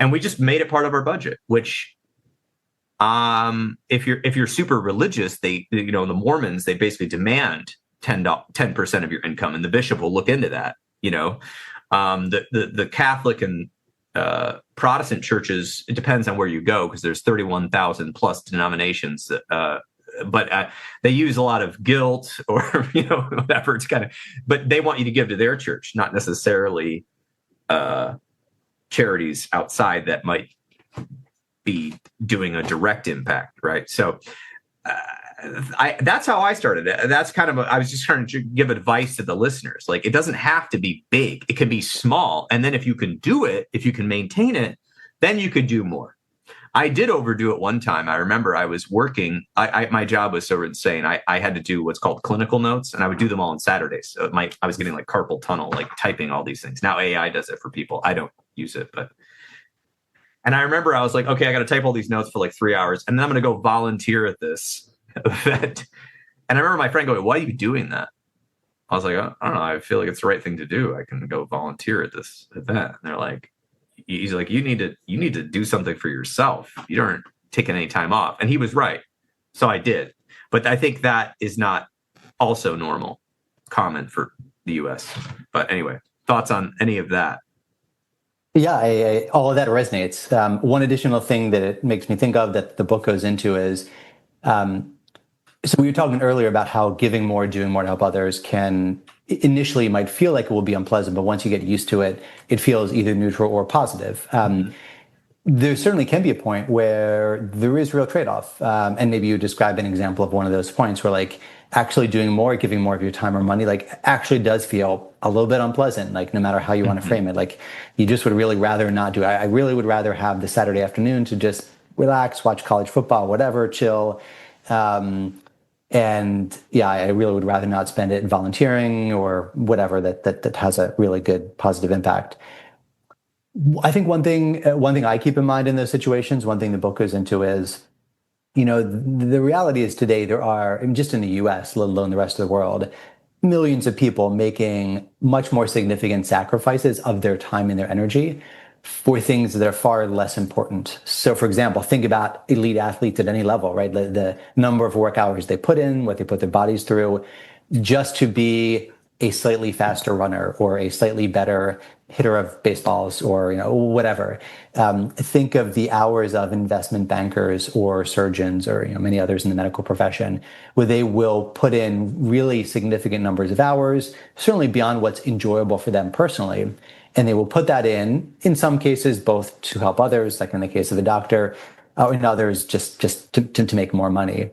And we just made it part of our budget, which, if you're super religious, the Mormons, they basically demand 10% of your income, and the bishop will look into that. The Catholic and Protestant churches, it depends on where you go, because there's 31,000 plus denominations. But they use a lot of guilt or whatever. It's kind of, but they want you to give to their church, not necessarily charities outside that might be doing a direct impact, right? So that's how I started it. That's kind of I was just trying to give advice to the listeners. Like, it doesn't have to be big. It can be small. And then if you can do it, if you can maintain it, then you could do more. I did overdo it one time. I remember I was working. My job was so insane. I had to do what's called clinical notes, and I would do them all on Saturdays. So I was getting like carpal tunnel, like typing all these things. Now AI does it for people. I don't use it, and I remember I was like, okay, I got to type all these notes for like 3 hours, and then I'm going to go volunteer at this event. And I remember my friend going, why are you doing that? I was like, I don't know. I feel like it's the right thing to do. I can go volunteer at this event. And they're like, he's like, you need to do something for yourself. You aren't taking any time off. And he was right. So I did. But I think that is not also common for the US. But anyway, thoughts on any of that? Yeah, all of that resonates. One additional thing that it makes me think of that the book goes into is, so we were talking earlier about how giving more, doing more to help others can initially might feel like it will be unpleasant, but once you get used to it, it feels either neutral or positive. There certainly can be a point where there is real trade-off. And maybe you describe an example of one of those points where like actually doing more, giving more of your time or money, like actually does feel a little bit unpleasant, like no matter how you want to frame it. Like you just would really rather not do it. I really would rather have the Saturday afternoon to just relax, watch college football, whatever, chill. And yeah, I really would rather not spend it volunteering or whatever that has a really good positive impact. I think one thing I keep in mind in those situations, one thing the book goes into is, the reality is today there are, just in the US, let alone the rest of the world, millions of people making much more significant sacrifices of their time and their energy for things that are far less important. So, for example, think about elite athletes at any level, right? The number of work hours they put in, what they put their bodies through, just to be a slightly faster runner or a slightly better hitter of baseballs or whatever. Think of the hours of investment bankers or surgeons or many others in the medical profession, where they will put in really significant numbers of hours, certainly beyond what's enjoyable for them personally. And they will put that in some cases, both to help others, like in the case of a doctor, or in others, just to make more money.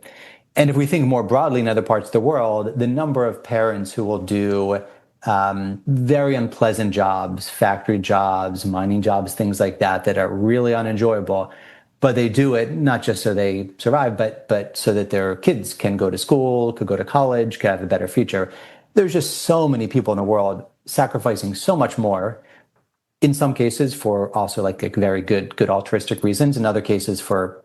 And if we think more broadly in other parts of the world, the number of parents who will do very unpleasant jobs, factory jobs, mining jobs, things like that are really unenjoyable, but they do it not just so they survive, but so that their kids can go to school, could go to college, could have a better future. There's just so many people in the world sacrificing so much more, in some cases for also like very good altruistic reasons, in other cases for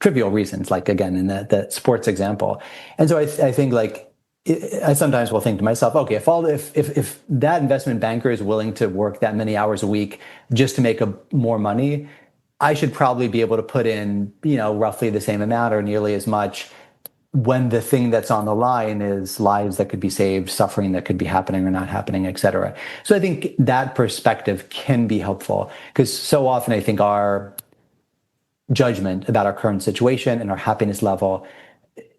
trivial reasons, like again in the sports example. And so I think like I sometimes will think to myself, okay, if that investment banker is willing to work that many hours a week just to make more money, I should probably be able to put in roughly the same amount or nearly as much when the thing that's on the line is lives that could be saved, suffering that could be happening or not happening, et cetera. So I think that perspective can be helpful, because so often I think our judgment about our current situation and our happiness level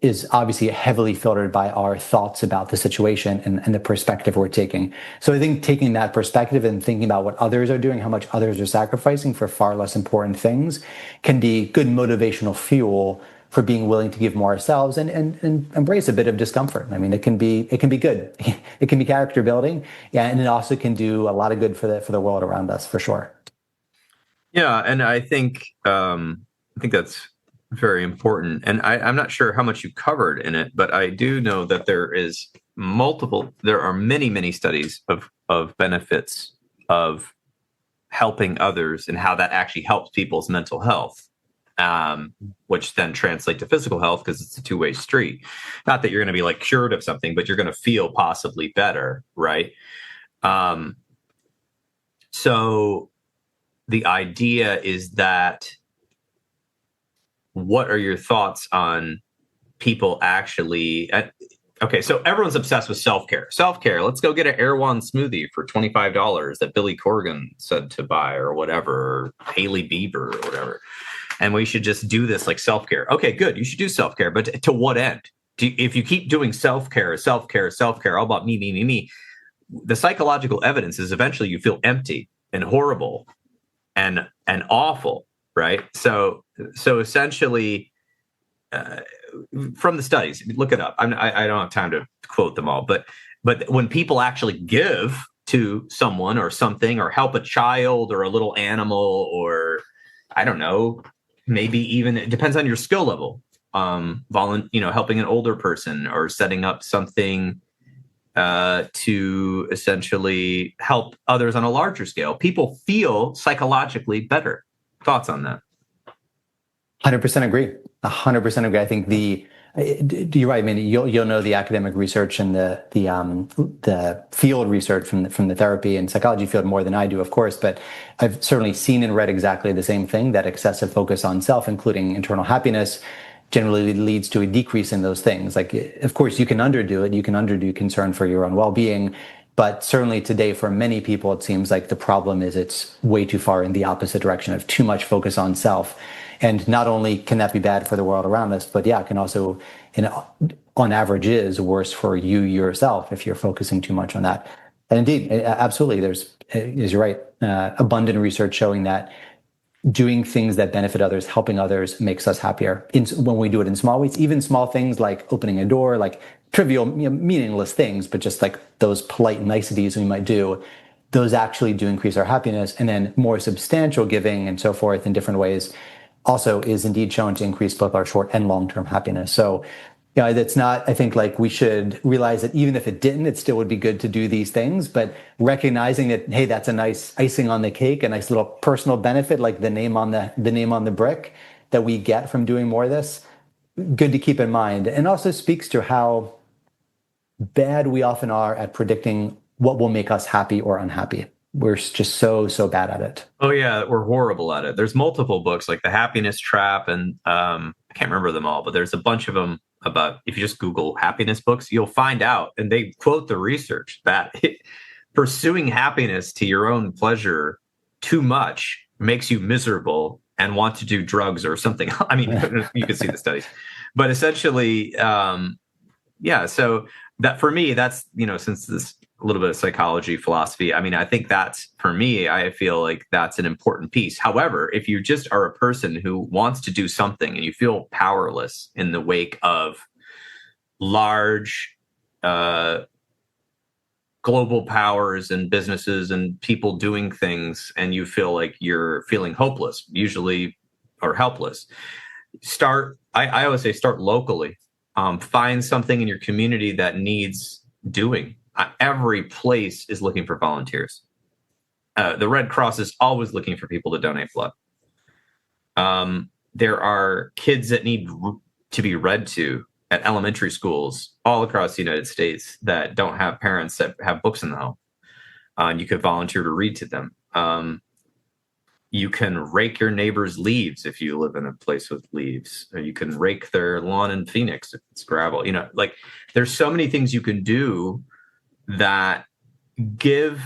is obviously heavily filtered by our thoughts about the situation and the perspective we're taking. So I think taking that perspective and thinking about what others are doing, how much others are sacrificing for far less important things, can be good motivational fuel for being willing to give more ourselves and embrace a bit of discomfort. I mean, it can be good. It can be character building, yeah, and it also can do a lot of good for the world around us, for sure. Yeah, and I think that's very important. And I'm not sure how much you covered in it, but I do know that there are many studies of benefits of helping others and how that actually helps people's mental health, which then translate to physical health, because it's a two-way street. Not that you're going to be like cured of something, but you're going to feel possibly better, right? So the idea is that, what are your thoughts on people actually? Okay, so everyone's obsessed with self-care. Self-care, let's go get an Erewhon smoothie for $25 that Billy Corgan said to buy, or whatever, or Hailey Bieber or whatever. And we should just do this like self-care. Okay, good, you should do self-care, but to what end? If you keep doing self-care, all about me, the psychological evidence is eventually you feel empty and horrible and awful, right? So essentially, from the studies, look it up. I don't have time to quote them all, but when people actually give to someone or something, or help a child or a little animal, or I don't know, maybe even, it depends on your skill level. Helping an older person, or setting up something to essentially help others on a larger scale, people feel psychologically better. Thoughts on that? 100% agree. 100% agree. I think you're right. I mean, you'll know the academic research and the field research from the therapy and psychology field more than I do, of course. But I've certainly seen and read exactly the same thing, that excessive focus on self, including internal happiness, generally leads to a decrease in those things. Like, of course, you can underdo it. You can underdo concern for your own well-being. But certainly today, for many people, it seems like the problem is it's way too far in the opposite direction of too much focus on self. And not only can that be bad for the world around us, but yeah, it can also, on average, is worse for you yourself if you're focusing too much on that. And indeed, absolutely, you're right, abundant research showing that doing things that benefit others, helping others, makes us happier. When we do it in small ways, even small things like opening a door, like trivial, meaningless things, but just like those polite niceties we might do, those actually do increase our happiness. And then more substantial giving and so forth in different ways also is indeed shown to increase both our short and long-term happiness. So, that's not, I think, like, we should realize that even if it didn't, it still would be good to do these things, but recognizing that, hey, that's a nice icing on the cake, a nice little personal benefit, like the name on the brick that we get from doing more of this, good to keep in mind. And also speaks to how bad we often are at predicting what will make us happy or unhappy. We're just so bad at it. Oh yeah, we're horrible at it. There's multiple books like The Happiness Trap, and I can't remember them all, but there's a bunch of them about, if you just Google happiness books, you'll find out, and they quote the research, that pursuing happiness to your own pleasure too much makes you miserable and want to do drugs or something. I mean, you can see the studies, but essentially, so that, for me, that's, since this a little bit of psychology, philosophy, I mean, I think that's, for me, I feel like that's an important piece. However, if you just are a person who wants to do something and you feel powerless in the wake of large global powers and businesses and people doing things, and you feel like you're feeling hopeless, usually, or helpless, I always say, start locally. Find something in your community that needs doing. Every place is looking for volunteers. The Red Cross is always looking for people to donate blood. There are kids that need to be read to at elementary schools all across the United States that don't have parents that have books in the home. And you could volunteer to read to them. You can rake your neighbor's leaves if you live in a place with leaves, or you can rake their lawn in Phoenix if it's gravel. Like there's so many things you can do that can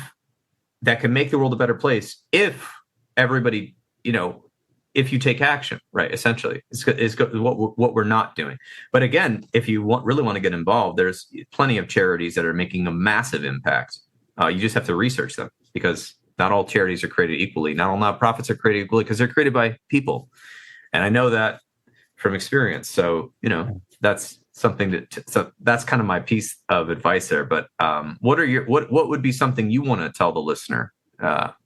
make the world a better place if everybody, if you take action, right? Essentially, is what we're not doing. But again, if you really want to get involved, there's plenty of charities that are making a massive impact. You just have to research them, because not all charities are created equally. Not all nonprofits are created equally, because they're created by people. And I know that from experience. So, that's something so that's kind of my piece of advice there. But what would be something you want to tell the listener,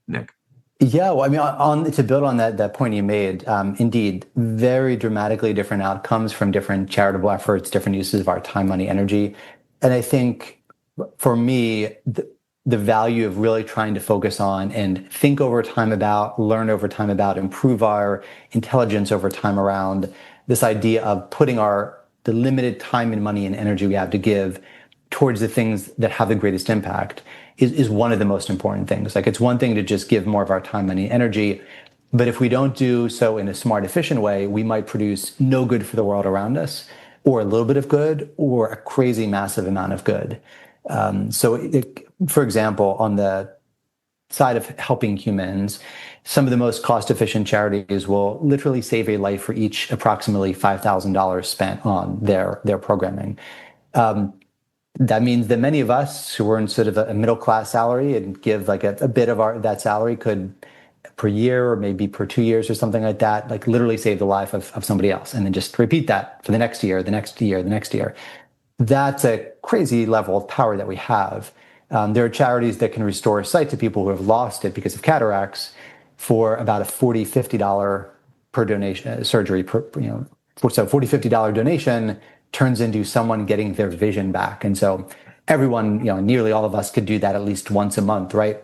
Nick? Yeah, well, I mean, to build on that point you made, indeed, very dramatically different outcomes from different charitable efforts, different uses of our time, money, energy. And I think for me, the value of really trying to focus on and think over time about, learn over time about, improve our intelligence over time around this idea of putting the limited time and money and energy we have to give towards the things that have the greatest impact is one of the most important things. Like, it's one thing to just give more of our time, money, energy, but if we don't do so in a smart, efficient way, we might produce no good for the world around us, or a little bit of good, or a crazy massive amount of good. For example, on the side of helping humans, some of the most cost-efficient charities will literally save a life for each approximately $5,000 spent on their programming. That means that many of us who are in sort of a middle-class salary and give like a bit of that salary could, per year or maybe per 2 years or something like that, like literally save the life of somebody else, and then just repeat that for the next year, the next year, the next year. That's a crazy level of power that we have. There are charities that can restore sight to people who have lost it because of cataracts for about a $40, $50 per donation surgery. So $40, $50 donation turns into someone getting their vision back. And so everyone, nearly all of us could do that at least once a month, right?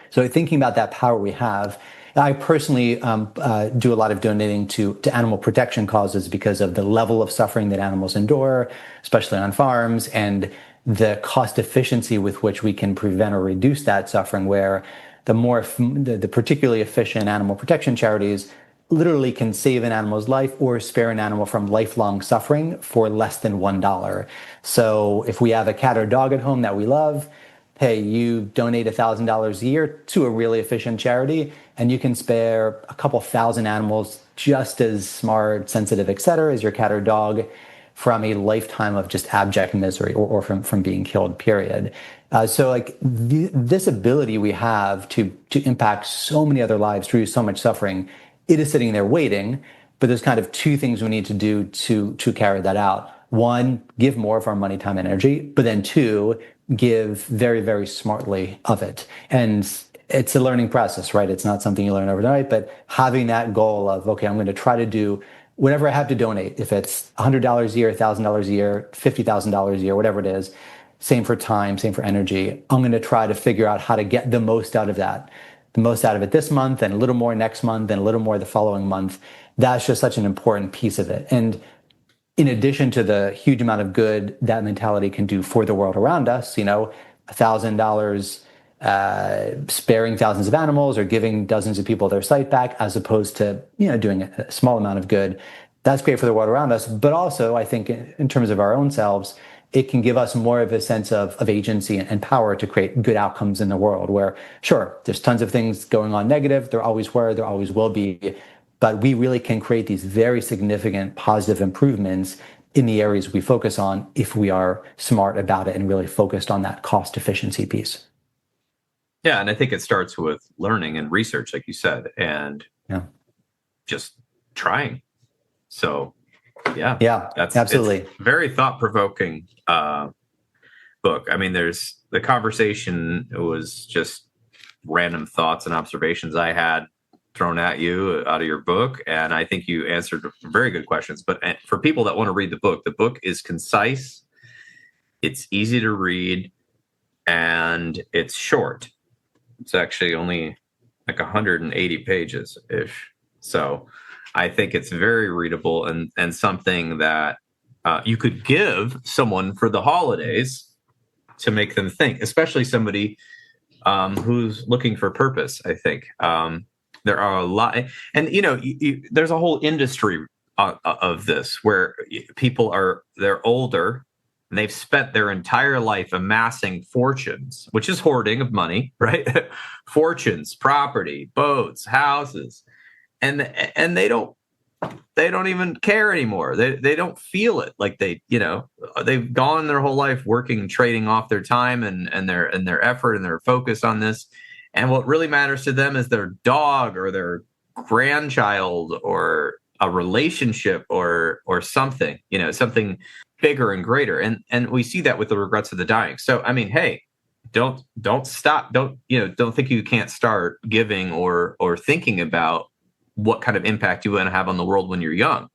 So thinking about that power we have, I personally do a lot of donating to animal protection causes because of the level of suffering that animals endure, especially on farms, and the cost efficiency with which we can prevent or reduce that suffering, where the particularly efficient animal protection charities literally can save an animal's life or spare an animal from lifelong suffering for less than $1. So if we have a cat or dog at home that we love, hey, you donate $1,000 a year to a really efficient charity, and you can spare a couple thousand animals just as smart, sensitive, et cetera, as your cat or dog from a lifetime of just abject misery or from being killed, period. So like this ability we have to impact so many other lives through so much suffering, it is sitting there waiting, but there's kind of two things we need to do to carry that out. One, give more of our money, time, and energy, but then two, give very, very smartly of it. And it's a learning process, right? It's not something you learn overnight, but having that goal of, okay, I'm going to try to do whatever I have to donate, if it's $100 a year, $1,000 a year, $50,000 a year, whatever it is, same for time, same for energy. I'm going to try to figure out how to get the most out of that. The most out of it this month, and a little more next month, and a little more the following month. That's just such an important piece of it. And in addition to the huge amount of good that mentality can do for the world around us, $1,000 sparing thousands of animals or giving dozens of people their sight back, as opposed to doing a small amount of good, that's great for the world around us. But also, I think in terms of our own selves, it can give us more of a sense of agency and power to create good outcomes in the world, where, sure, there's tons of things going on negative. There always were, there always will be. But we really can create these very significant positive improvements in the areas we focus on if we are smart about it and really focused on that cost efficiency piece. Yeah, and I think it starts with learning and research, like you said, and just trying. So, yeah, that's absolutely very thought-provoking book. I mean, there's the conversation. It was just random thoughts and observations I had thrown at you out of your book, and I think you answered very good questions. But for people that want to read the book is concise, it's easy to read, and it's short. It's actually only like 180 pages ish. So I think it's very readable and something that you could give someone for the holidays to make them think, especially somebody who's looking for purpose. I think There are a lot, and there's a whole industry of this where they're older and they've spent their entire life amassing fortunes, which is hoarding of money, right? Fortunes, property, boats, houses, and they don't even care anymore. They don't feel it, like they've gone their whole life working, trading off their time and their effort and their focus on this. And what really matters to them is their dog or their grandchild or a relationship or something, something bigger and greater. And we see that with the regrets of the dying. So, I mean, hey, don't stop. Don't think you can't start giving or thinking about what kind of impact you want to have on the world when you're young.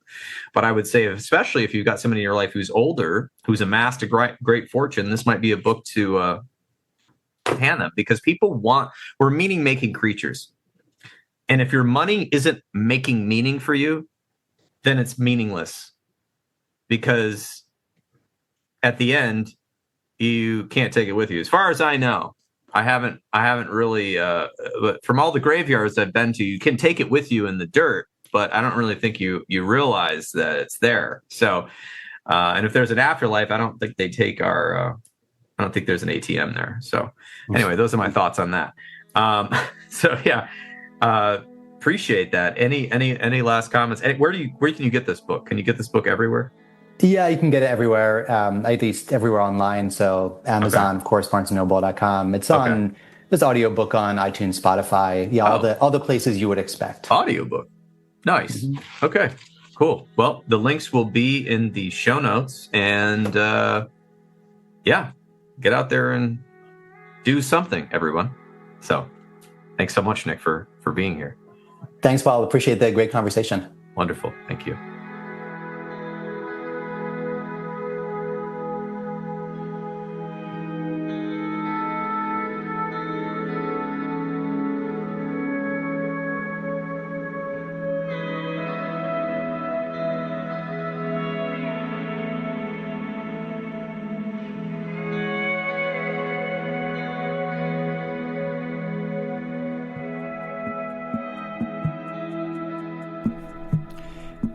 But I would say, especially if you've got somebody in your life who's older, who's amassed a great fortune, this might be a book to hand them, because we're meaning-making creatures. And if your money isn't making meaning for you, then it's meaningless, because at the end, you can't take it with you. As far as I know, I haven't really, but from all the graveyards I've been to, you can take it with you in the dirt, but I don't really think you realize that it's there. So, and if there's an afterlife, I don't think they take I don't think there's an ATM there. So anyway, those are my thoughts on that. So yeah, appreciate that. Any last comments? Where can you get this book? Can you get this book everywhere? Yeah, you can get it everywhere, at least everywhere online. So Amazon, of course, BarnesandNoble.com. It's on this audiobook on iTunes, Spotify, all the places you would expect. Audiobook. Nice. Mm-hmm. Okay, cool. Well, the links will be in the show notes, and get out there and do something, everyone. So thanks so much, Nick, for being here. Thanks, Paul. Appreciate the great conversation. Wonderful. Thank you.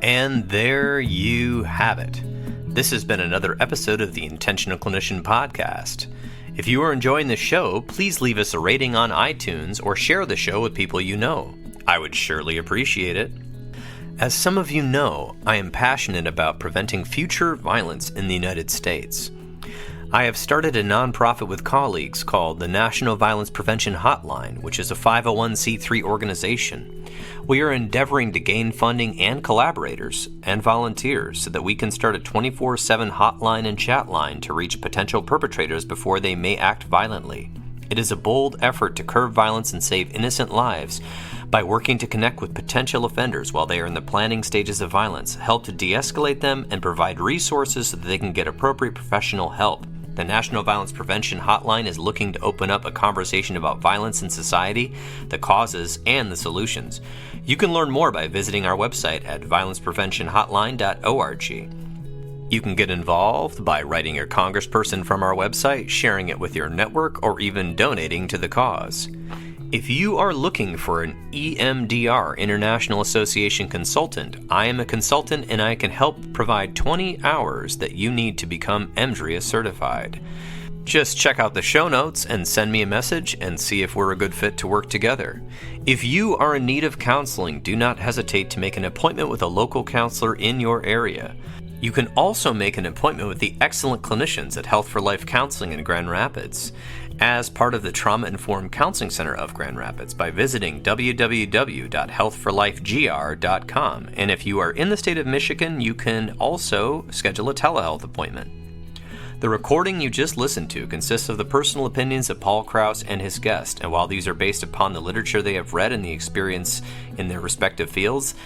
And there you have it. This has been another episode of the Intentional Clinician Podcast. If you are enjoying the show, please leave us a rating on iTunes or share the show with people you know. I would surely appreciate it. As some of you know, I am passionate about preventing future violence in the United States. I have started a nonprofit with colleagues called the National Violence Prevention Hotline, which is a 501c3 organization. We are endeavoring to gain funding and collaborators and volunteers so that we can start a 24/7 hotline and chat line to reach potential perpetrators before they may act violently. It is a bold effort to curb violence and save innocent lives by working to connect with potential offenders while they are in the planning stages of violence, help to de-escalate them, and provide resources so that they can get appropriate professional help. The National Violence Prevention Hotline is looking to open up a conversation about violence in society, the causes, and the solutions. You can learn more by visiting our website at violencepreventionhotline.org. You can get involved by writing your congressperson from our website, sharing it with your network, or even donating to the cause. If you are looking for an EMDR International Association consultant, I am a consultant and I can help provide 20 hours that you need to become EMDRIA certified. Just check out the show notes and send me a message and see if we're a good fit to work together. If you are in need of counseling, do not hesitate to make an appointment with a local counselor in your area. You can also make an appointment with the excellent clinicians at Health for Life Counseling in Grand Rapids as part of the Trauma Informed Counseling Center of Grand Rapids by visiting www.healthforlifegr.com. And if you are in the state of Michigan, you can also schedule a telehealth appointment. The recording you just listened to consists of the personal opinions of Paul Krauss and his guest, and while these are based upon the literature they have read and the experience in their respective fields,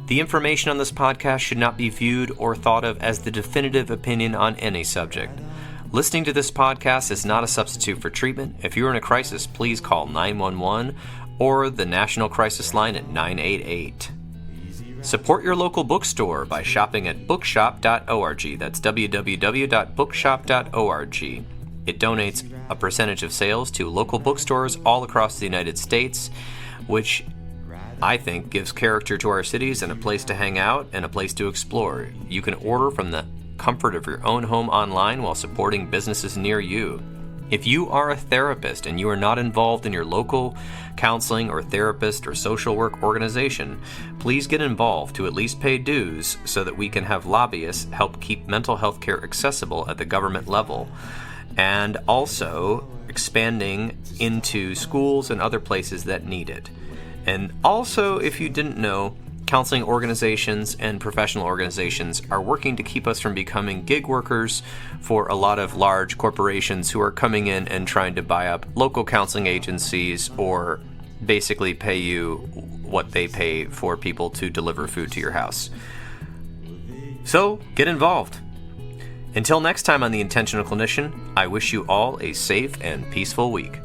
the information on this podcast should not be viewed or thought of as the definitive opinion on any subject. Listening to this podcast is not a substitute for treatment. If you're in a crisis, please call 911 or the National Crisis Line at 988. Support your local bookstore by shopping at bookshop.org. That's www.bookshop.org. It donates a percentage of sales to local bookstores all across the United States, which I think gives character to our cities and a place to hang out and a place to explore. You can order from the comfort of your own home online while supporting businesses near you. If you are a therapist and you are not involved in your local counseling or therapist or social work organization, please get involved to at least pay dues so that we can have lobbyists help keep mental health care accessible at the government level, and also expanding into schools and other places that need it. And also, if you didn't know, counseling organizations and professional organizations are working to keep us from becoming gig workers for a lot of large corporations who are coming in and trying to buy up local counseling agencies or basically pay you what they pay for people to deliver food to your house. So, get involved. Until next time on The Intentional Clinician, I wish you all a safe and peaceful week.